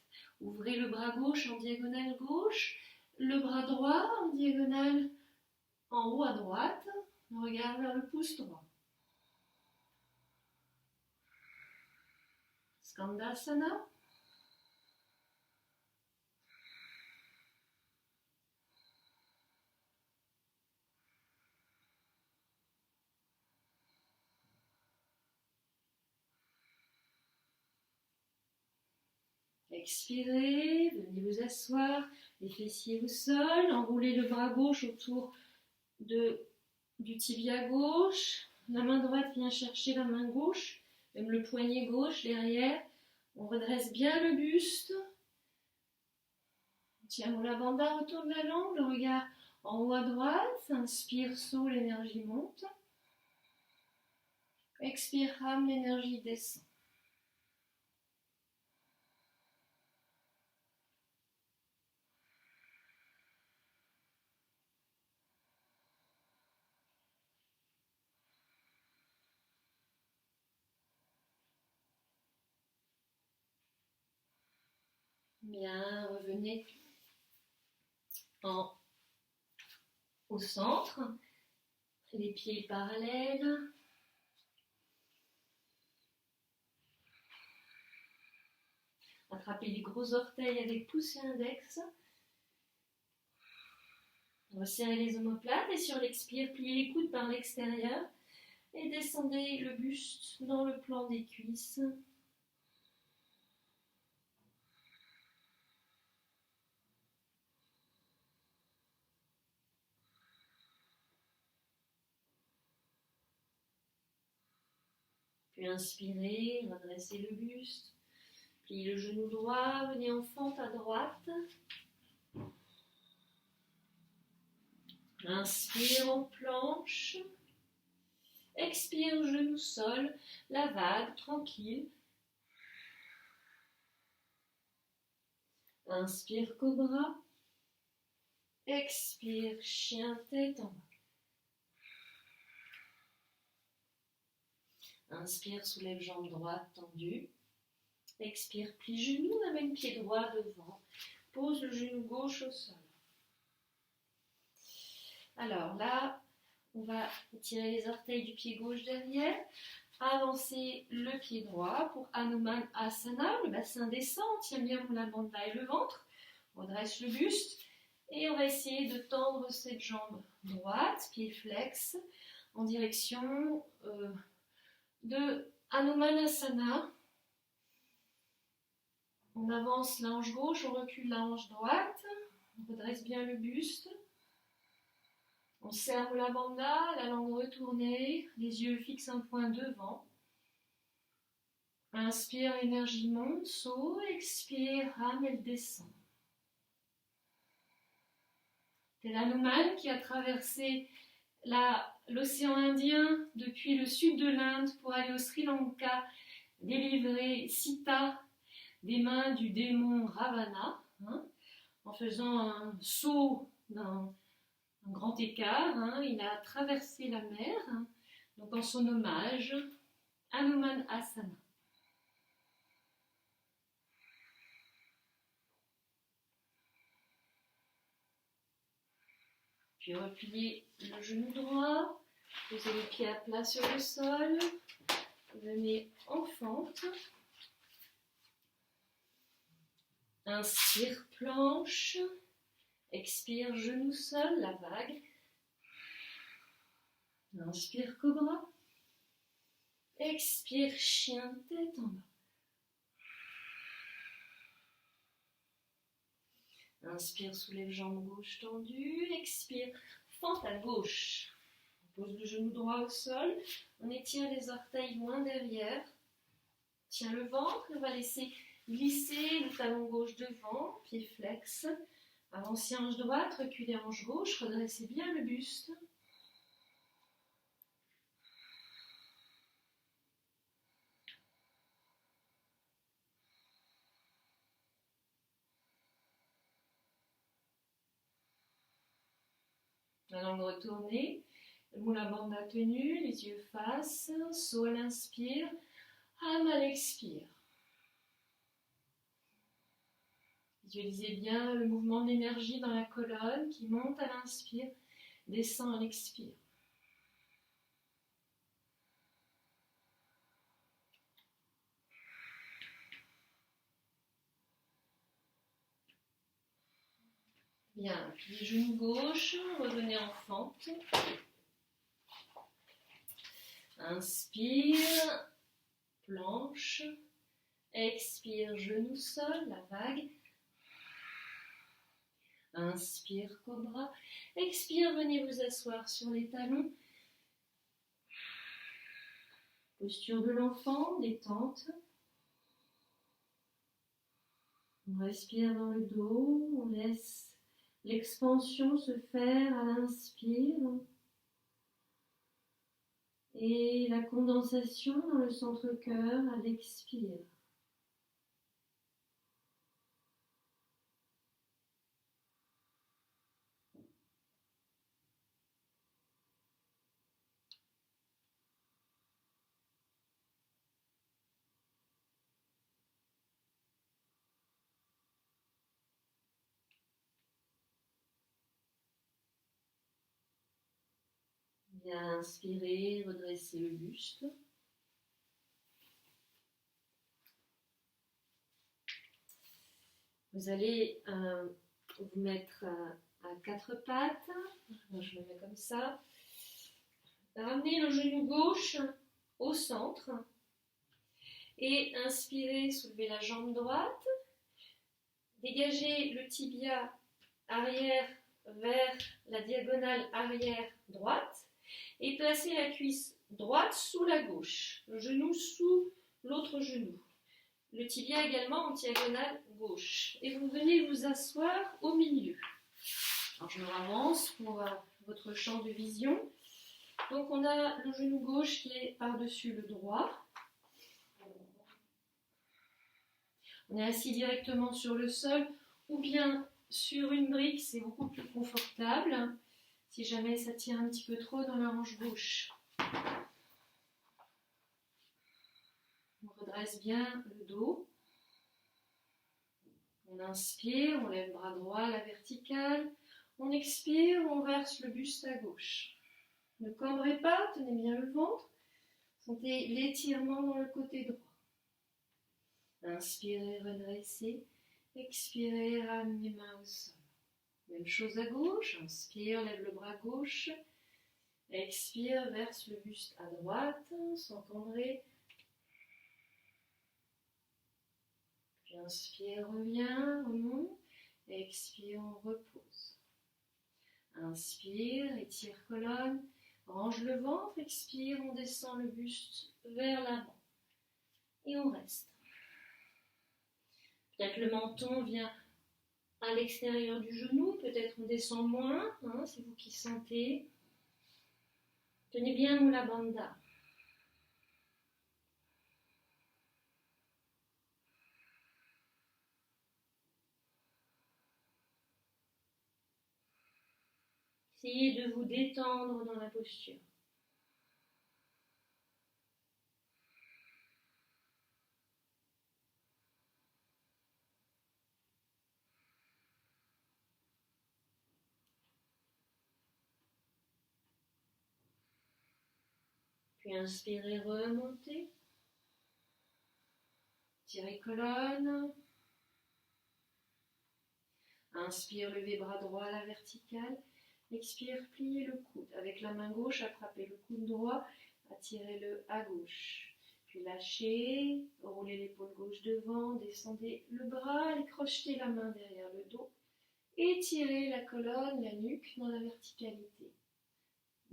Ouvrez le bras gauche en diagonale gauche, le bras droit en diagonale en haut à droite, le regard vers le pouce droit. Skandasana. Expirez, venez vous asseoir, les fessiers au sol, enroulez le bras gauche autour du tibia gauche, la main droite vient chercher la main gauche, même le poignet gauche derrière, on redresse bien le buste, on tient Mula Bandha, retourne la langue, le regard en haut à droite, inspire, saut, l'énergie monte, expire, Ham, l'énergie descend. Bien, revenez au centre, les pieds parallèles. Attrapez les gros orteils avec pouce et index. Resserrez les omoplates et sur l'expire, pliez les coudes par l'extérieur et descendez le buste dans le plan des cuisses. Puis inspirez, redressez le buste, pliez le genou droit, venez en fente à droite. Inspire en planche. Expire, genou sol, la vague, tranquille. Inspire, cobra. Expire, chien, tête en bas. Inspire, soulève jambe droite tendue. Expire, plie genou, amène pied droit devant. Pose le genou gauche au sol. Alors là, on va tirer les orteils du pied gauche derrière. Avancer le pied droit pour Hanuman Asana. Le bassin descend, on tient bien Mula Bandha et le ventre. On redresse le buste. Et on va essayer de tendre cette jambe droite, pied flex, en direction de Hanumanasana. On avance la hanche gauche, on recule la hanche droite, on redresse bien le buste. On serre Mula Bandha, la langue retournée, les yeux fixent un point devant. Inspire, l'énergie monte, saut, expire, Ham, elle descend. C'est l'Hanuman qui a traversé l'océan Indien depuis le sud de l'Inde pour aller au Sri Lanka délivrer Sita des mains du démon Ravana, en faisant un saut d'un grand écart. Il a traversé la mer, donc en son hommage, Hanuman Asana. Puis repliez le genou droit, posez les pieds à plat sur le sol, venez en fente. Inspire, planche. Expire, genou sol, la vague. Inspire, cobra. Expire, chien, tête en bas. Inspire, soulève jambe gauche tendue. Expire, fente à gauche. On pose le genou droit au sol. On étire les orteils loin derrière. Tient le ventre. On va laisser glisser le talon gauche devant. Pied flex. Avancez hanche droite, reculez hanche gauche. Redressez bien le buste. La langue retournée, Mula Bandha tenue, les yeux face, saut à l'inspire, Ham à l'expire. Visualisez bien le mouvement d'énergie dans la colonne qui monte à l'inspire, descend à l'expire. Bien, puis genou gauche, revenez en fente. Inspire, planche. Expire, genou sol, la vague. Inspire, cobra. Expire, venez vous asseoir sur les talons. Posture de l'enfant, détente. On respire dans le dos, on laisse l'expansion se faire à l'inspire et la condensation dans le centre-cœur à l'expire. Bien inspirer, redresser le buste. Vous allez vous mettre à quatre pattes. Je me mets comme ça. Ramenez le genou gauche au centre. Et inspirez, soulevez la jambe droite. Dégagez le tibia arrière vers la diagonale arrière droite. Et placez la cuisse droite sous la gauche, le genou sous l'autre genou. Le tibia également en diagonale gauche. Et vous venez vous asseoir au milieu. Alors je me avance pour votre champ de vision. Donc on a le genou gauche qui est par-dessus le droit. On est assis directement sur le sol ou bien sur une brique, c'est beaucoup plus confortable. Si jamais ça tire un petit peu trop dans la hanche gauche. On redresse bien le dos. On inspire, on lève le bras droit à la verticale. On expire, on verse le buste à gauche. Ne cambrez pas, tenez bien le ventre. Sentez l'étirement dans le côté droit. Inspirez, redressez. Expirez, ramenez les mains au sol. Même chose à gauche, inspire, lève le bras gauche, expire, verse le buste à droite, sans cambrer. Puis inspire, revient, remonte, expire, on repose. Inspire, étire colonne, range le ventre, expire, on descend le buste vers l'avant. Et on reste. Peut-être le menton vient à l'extérieur du genou, peut-être on descend moins, c'est vous qui sentez. Tenez bien Mula Bandha. Essayez de vous détendre dans la posture. Puis inspirez, remontez. Tirez colonne. Inspire, levez bras droit à la verticale. Expire, pliez le coude. Avec la main gauche, attrapez le coude droit, attirez-le à gauche. Puis lâchez, roulez l'épaule gauche devant, descendez le bras, allez crocheter la main derrière le dos. Étirez la colonne, la nuque dans la verticalité.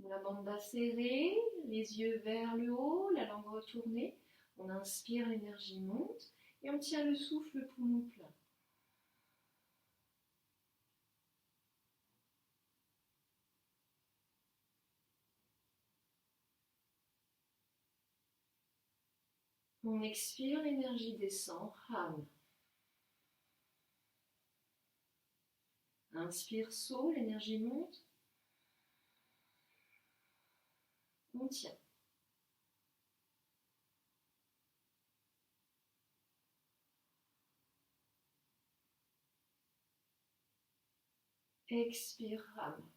La bande serrée, les yeux vers le haut, la langue retournée. On inspire, l'énergie monte et on tient le souffle, le poumon plein. On expire, l'énergie descend, Ham. Inspire, saut, l'énergie monte. On tient. Expire, rame.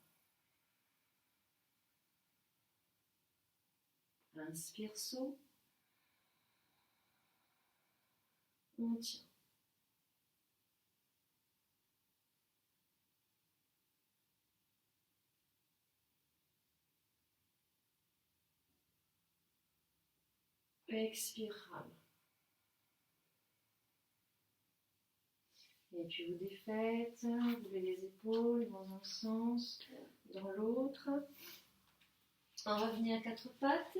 Inspire, saut. On tient. Expire, rame. Et puis vous défaites, vous levez les épaules dans un sens, dans l'autre. On revient à quatre pattes.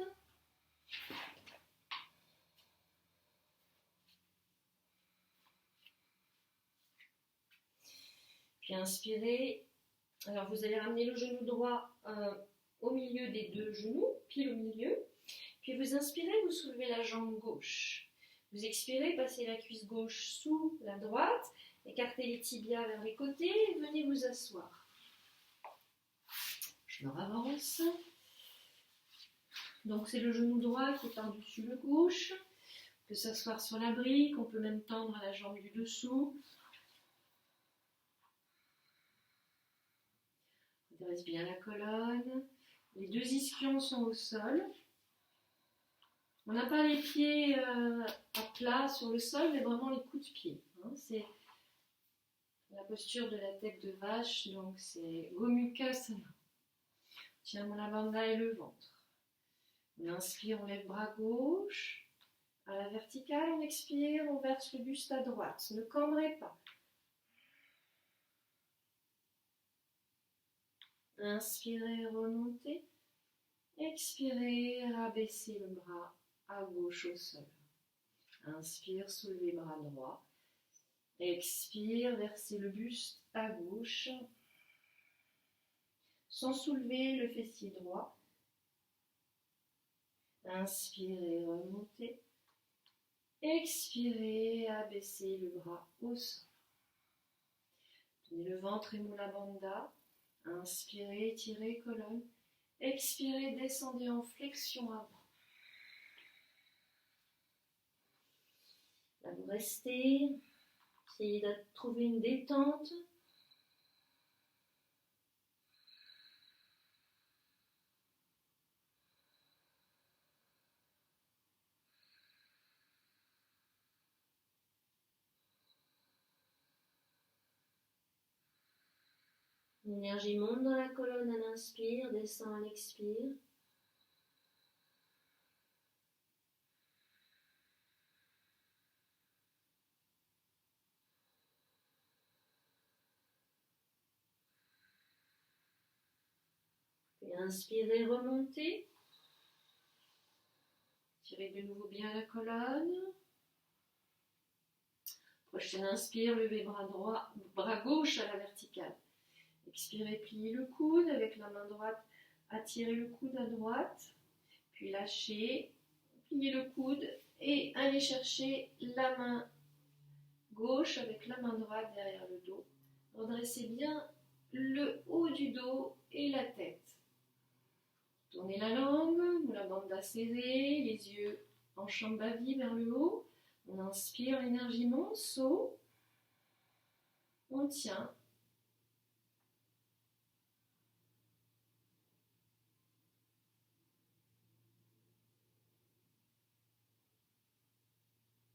Puis inspirez. Alors vous allez ramener le genou droit au milieu des deux genoux, pile au milieu. Puis vous inspirez, vous soulevez la jambe gauche. Vous expirez, passez la cuisse gauche sous la droite, écartez les tibias vers les côtés et venez vous asseoir. Je me avance. Donc c'est le genou droit qui est par-dessus le gauche. On peut s'asseoir sur la brique, on peut même tendre la jambe du dessous. On dresse bien la colonne. Les deux ischions sont au sol. On n'a pas les pieds à plat sur le sol, mais vraiment les coups de pied. Hein. C'est la posture de la tête de vache, donc c'est Gomukhasana. On tient Mula Bandha et le ventre. On inspire, on lève bras gauche. À la verticale, on expire, on verse le buste à droite. Ne cambrez pas. Inspirez, remontez. Expirez, rabaissez le bras à gauche au sol. Inspire, soulevez bras droit. Expire, versez le buste à gauche. Sans soulever le fessier droit. Inspirez, remontez. Expirez, abaissez le bras au sol. Tenez le ventre et Mula Bandha. Inspirez, tirez colonne. Expirez, descendez en flexion avant. Là, vous restez. Essayez de trouver une détente. L'énergie monte dans la colonne à l'inspire, descend à l'expire. Et inspirez, remontez. Tirez de nouveau bien la colonne. Prochaine inspire, levez bras gauche à la verticale. Expirez, pliez le coude avec la main droite, attirez le coude à droite, puis lâchez, pliez le coude et allez chercher la main gauche avec la main droite derrière le dos. Redressez bien le haut du dos et la tête. Tournez la langue, Mula Bandha serrée, les yeux en Shambhavi vers le haut. On inspire, l'énergie monte, saut. On tient.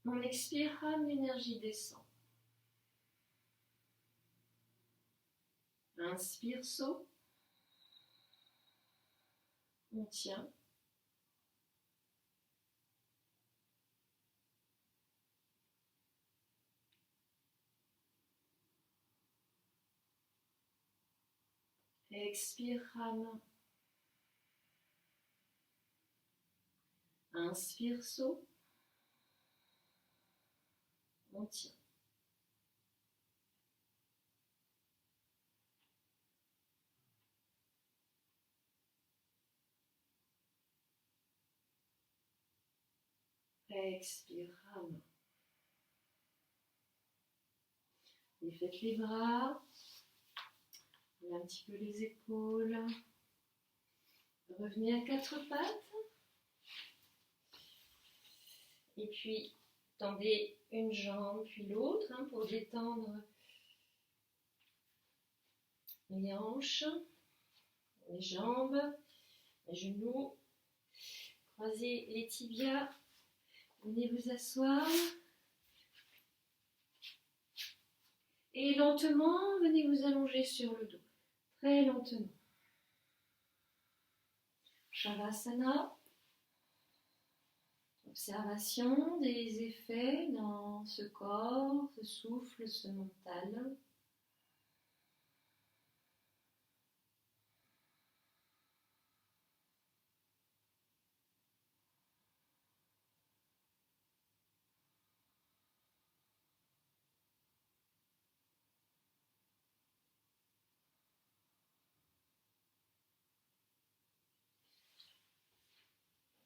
On expire, rame, l'énergie descend. Inspire, saut. On tient. Expire, rame. Inspire, saut. On tient. Expire, rame. Et faites les bras. Un petit peu les épaules. Revenez à quatre pattes. Et puis, tendez une jambe puis l'autre pour détendre les hanches, les jambes, les genoux. Croisez les tibias. Venez vous asseoir. Et lentement, venez vous allonger sur le dos. Très lentement. Shavasana. Observation des effets dans ce corps, ce souffle, ce mental.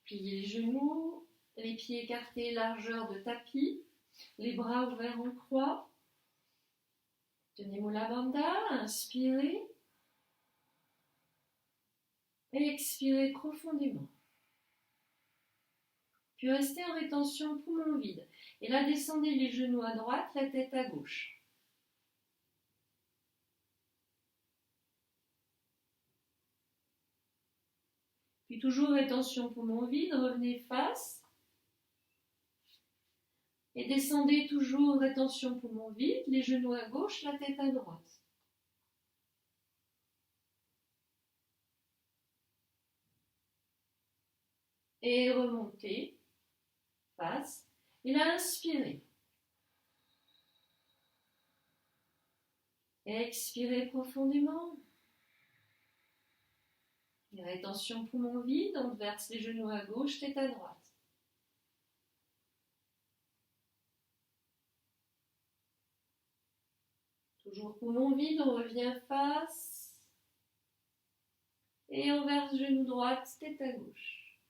Pliez les genoux, les pieds écartés, largeur de tapis, les bras ouverts en croix. Tenez Mula Bandha, inspirez. Et expirez profondément. Puis restez en rétention poumon vide. Et là, descendez les genoux à droite, la tête à gauche. Puis toujours rétention poumon vide, revenez face. Et descendez toujours rétention poumon vide, les genoux à gauche, la tête à droite. Et remontez, face. Et là, inspirez. Et expirez profondément. Et rétention poumon vide, on verse les genoux à gauche, tête à droite. Toujours poumon vide, on revient face. Et on verse genou droite, tête à gauche.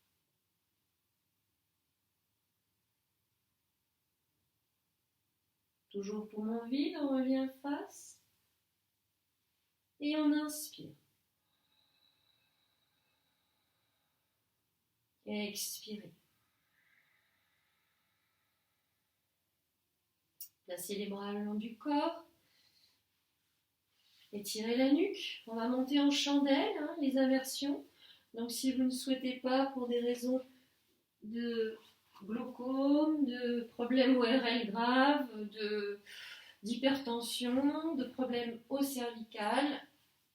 Toujours poumon vide, on revient face. Et on inspire. Et expirez. Placez les bras le long du corps. Étirez la nuque. On va monter en chandelle, les inversions. Donc si vous ne souhaitez pas, pour des raisons de glaucome, de problèmes ORL graves, d'hypertension, de problèmes au cervical,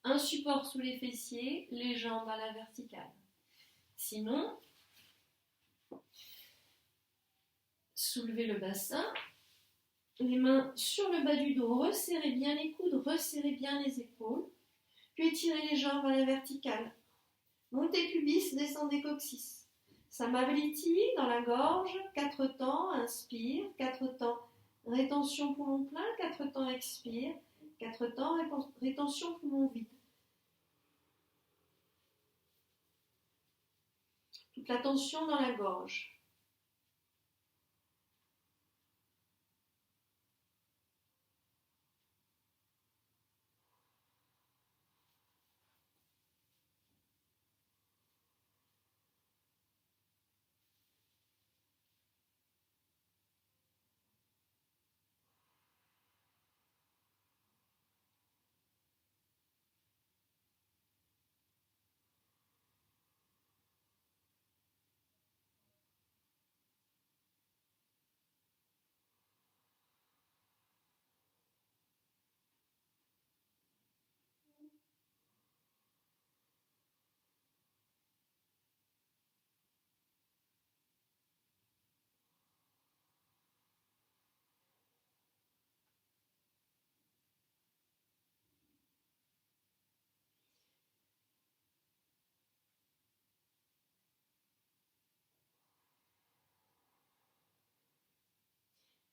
un support sous les fessiers, les jambes à la verticale. Sinon, soulevez le bassin, les mains sur le bas du dos, resserrez bien les coudes, resserrez bien les épaules, puis étirez les jambes à la verticale. Montez pubis, descendez coccyx. Samavriti dans la gorge, 4 temps, inspire, 4 temps, rétention poumon plein, 4 temps, expire, 4 temps, rétention poumon vide. Toute la tension dans la gorge.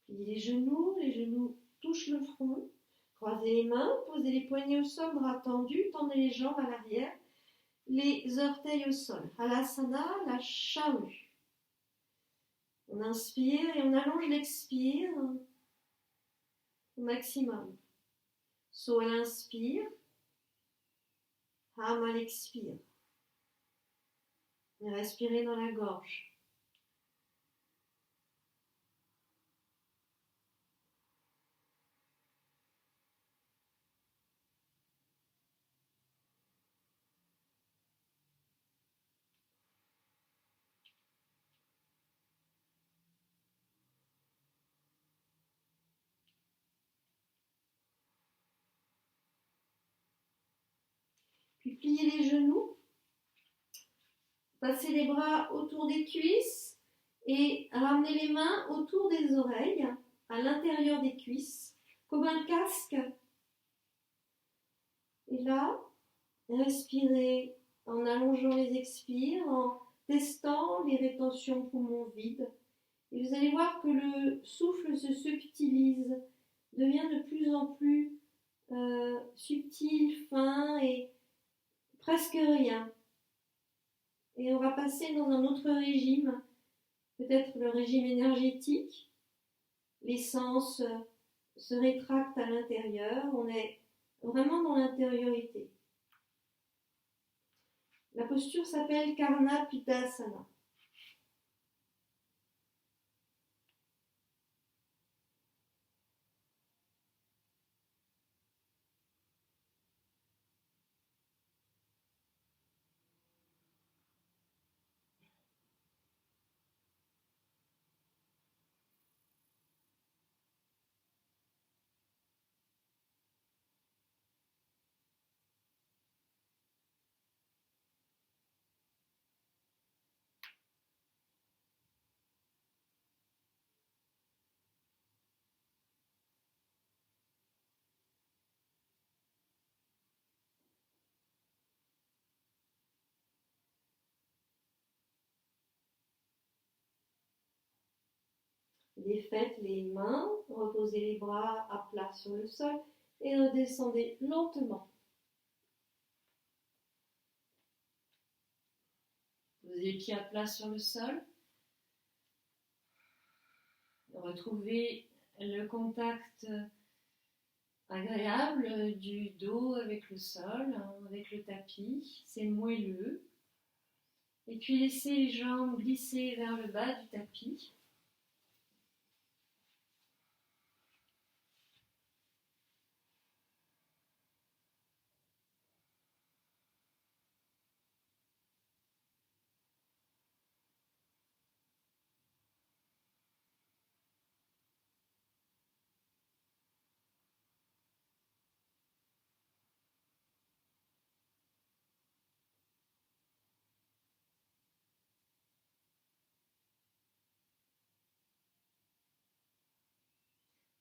Pliez les genoux touchent le front. Croisez les mains, posez les poignets au sol, bras tendus, tendez les jambes à l'arrière, les orteils au sol. Halasana, la charrue. On inspire et on allonge l'expire au maximum. So à l'inspire, Ham à l'expire. Et respirez dans la gorge. Puis pliez les genoux. Passez les bras autour des cuisses et ramenez les mains autour des oreilles, à l'intérieur des cuisses, comme un casque. Et là, respirez en allongeant les expires, en testant les rétentions poumons vides. Et vous allez voir que le souffle se subtilise, devient de plus en plus subtil, fin et presque rien. Et on va passer dans un autre régime, peut-être le régime énergétique. Les sens se rétractent à l'intérieur, on est vraiment dans l'intériorité. La posture s'appelle Karna Pittasana. Défaites les mains, reposez les bras à plat sur le sol et redescendez lentement. Posez les pieds à plat sur le sol. Retrouvez le contact agréable du dos avec le sol, avec le tapis. C'est moelleux. Et puis laissez les jambes glisser vers le bas du tapis.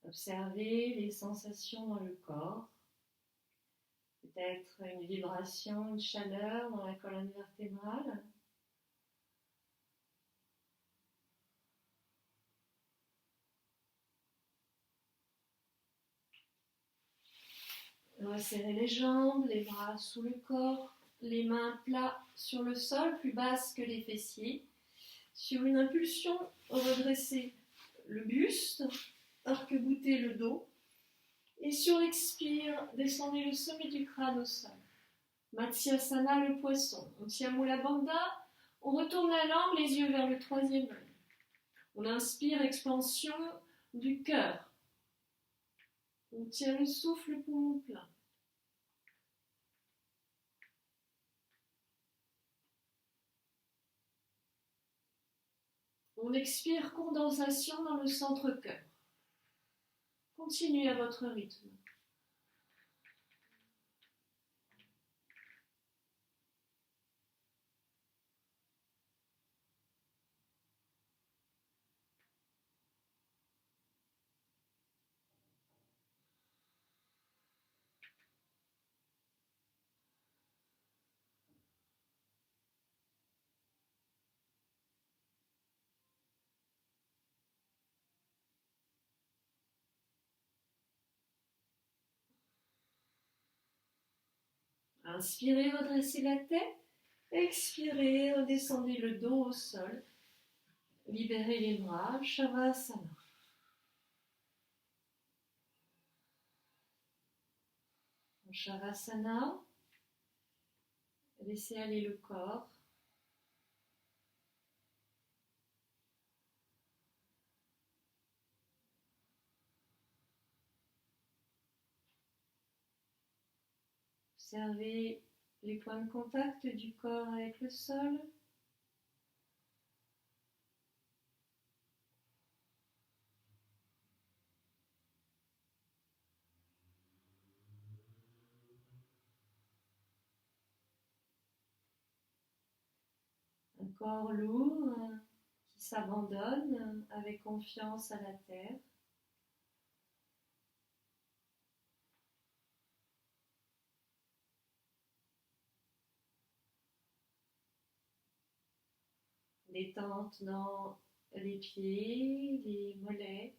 Observez les sensations dans le corps. Peut-être une vibration, une chaleur dans la colonne vertébrale. Resserrez les jambes, les bras sous le corps, les mains plats sur le sol, plus basses que les fessiers. Sur une impulsion, redressez le buste, arc-boutez le dos. Et sur l'expire, descendez le sommet du crâne au sol. Matsyasana, le poisson. On tient Mula Bandha, on retourne la langue, les yeux vers le troisième œil. On inspire, expansion du cœur. On tient le souffle, poumon plein. On expire, condensation dans le centre-cœur. Continuez à votre rythme. Inspirez, redressez la tête. Expirez, redescendez le dos au sol. Libérez les bras, Shavasana. En Shavasana, laissez aller le corps. Observez les points de contact du corps avec le sol. Un corps lourd qui s'abandonne avec confiance à la terre. Détente dans les pieds, les mollets,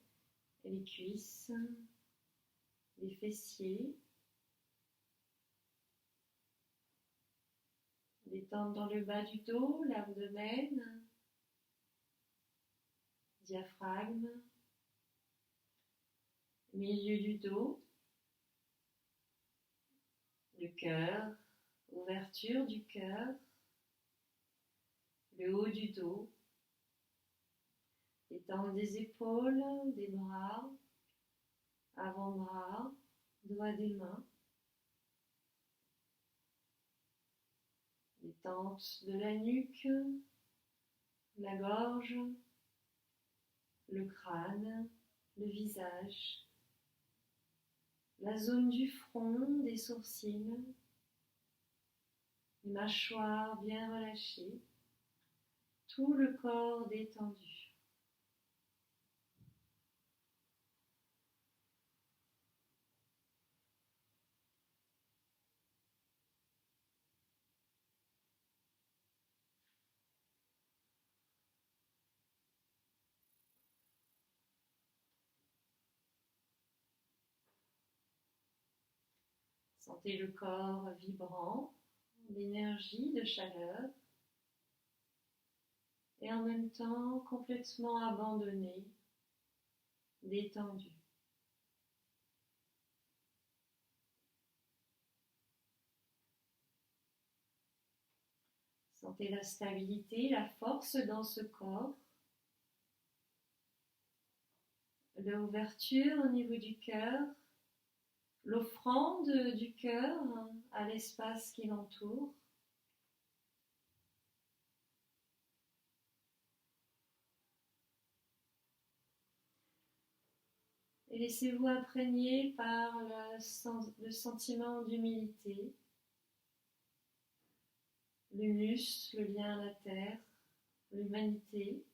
les cuisses, les fessiers. Détente dans le bas du dos, l'abdomen, diaphragme, milieu du dos, le cœur, ouverture du cœur, le haut du dos, détente des épaules, des bras, avant-bras, doigts des mains, détente de la nuque, la gorge, le crâne, le visage, la zone du front, des sourcils, les mâchoires bien relâchées, tout le corps détendu. Sentez le corps vibrant, d'énergie, de chaleur, et en même temps complètement abandonné, détendu. Sentez la stabilité, la force dans ce corps, l'ouverture au niveau du cœur, l'offrande du cœur à l'espace qui l'entoure. Et laissez-vous imprégner par le sentiment d'humilité, le muscle, le lien à la terre, l'humanité.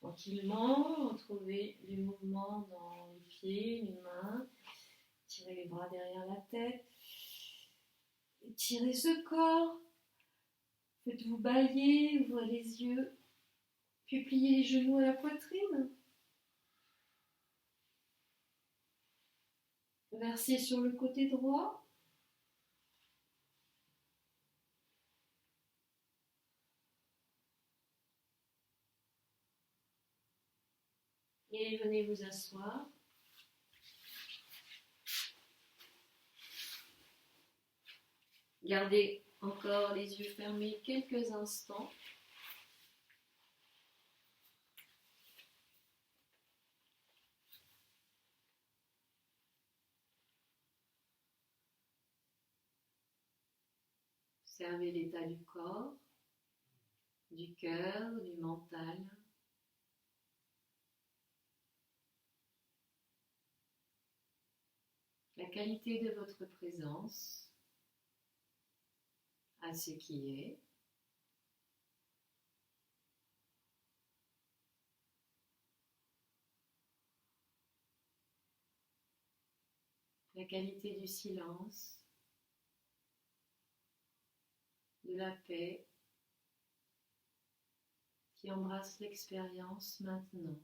Tranquillement, retrouvez du mouvement dans les pieds, les mains. Tirez les bras derrière la tête. Étirez ce corps. Faites-vous bâiller, ouvrez les yeux. Puis pliez les genoux à la poitrine. Versez sur le côté droit. Et venez vous asseoir. Gardez encore les yeux fermés quelques instants. Observez l'état du corps, du cœur, du mental. La qualité de votre présence à ce qui est. La qualité du silence, de la paix qui embrasse l'expérience maintenant.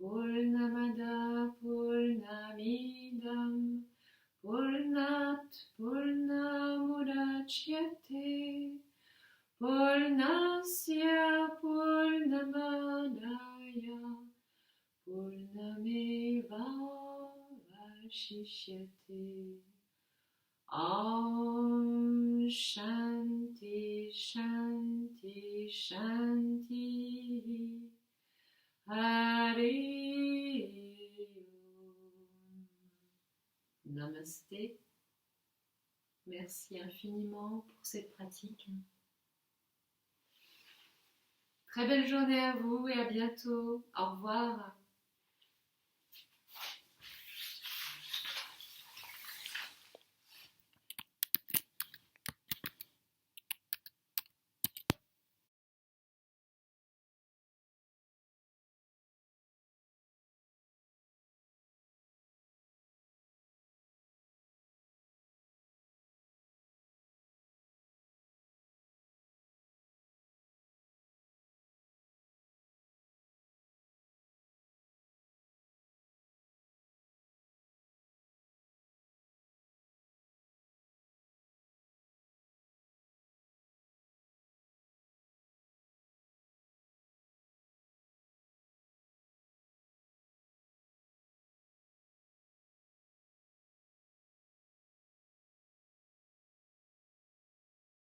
Purnamada Purnamidam Purnat Purnamudachyate Purnasya Purnamadaya Purnameva Vashishyate. Om Shanti Shanti Shanti. Hari Om. Namasté. Merci infiniment pour cette pratique. Très belle journée à vous et à bientôt. Au revoir.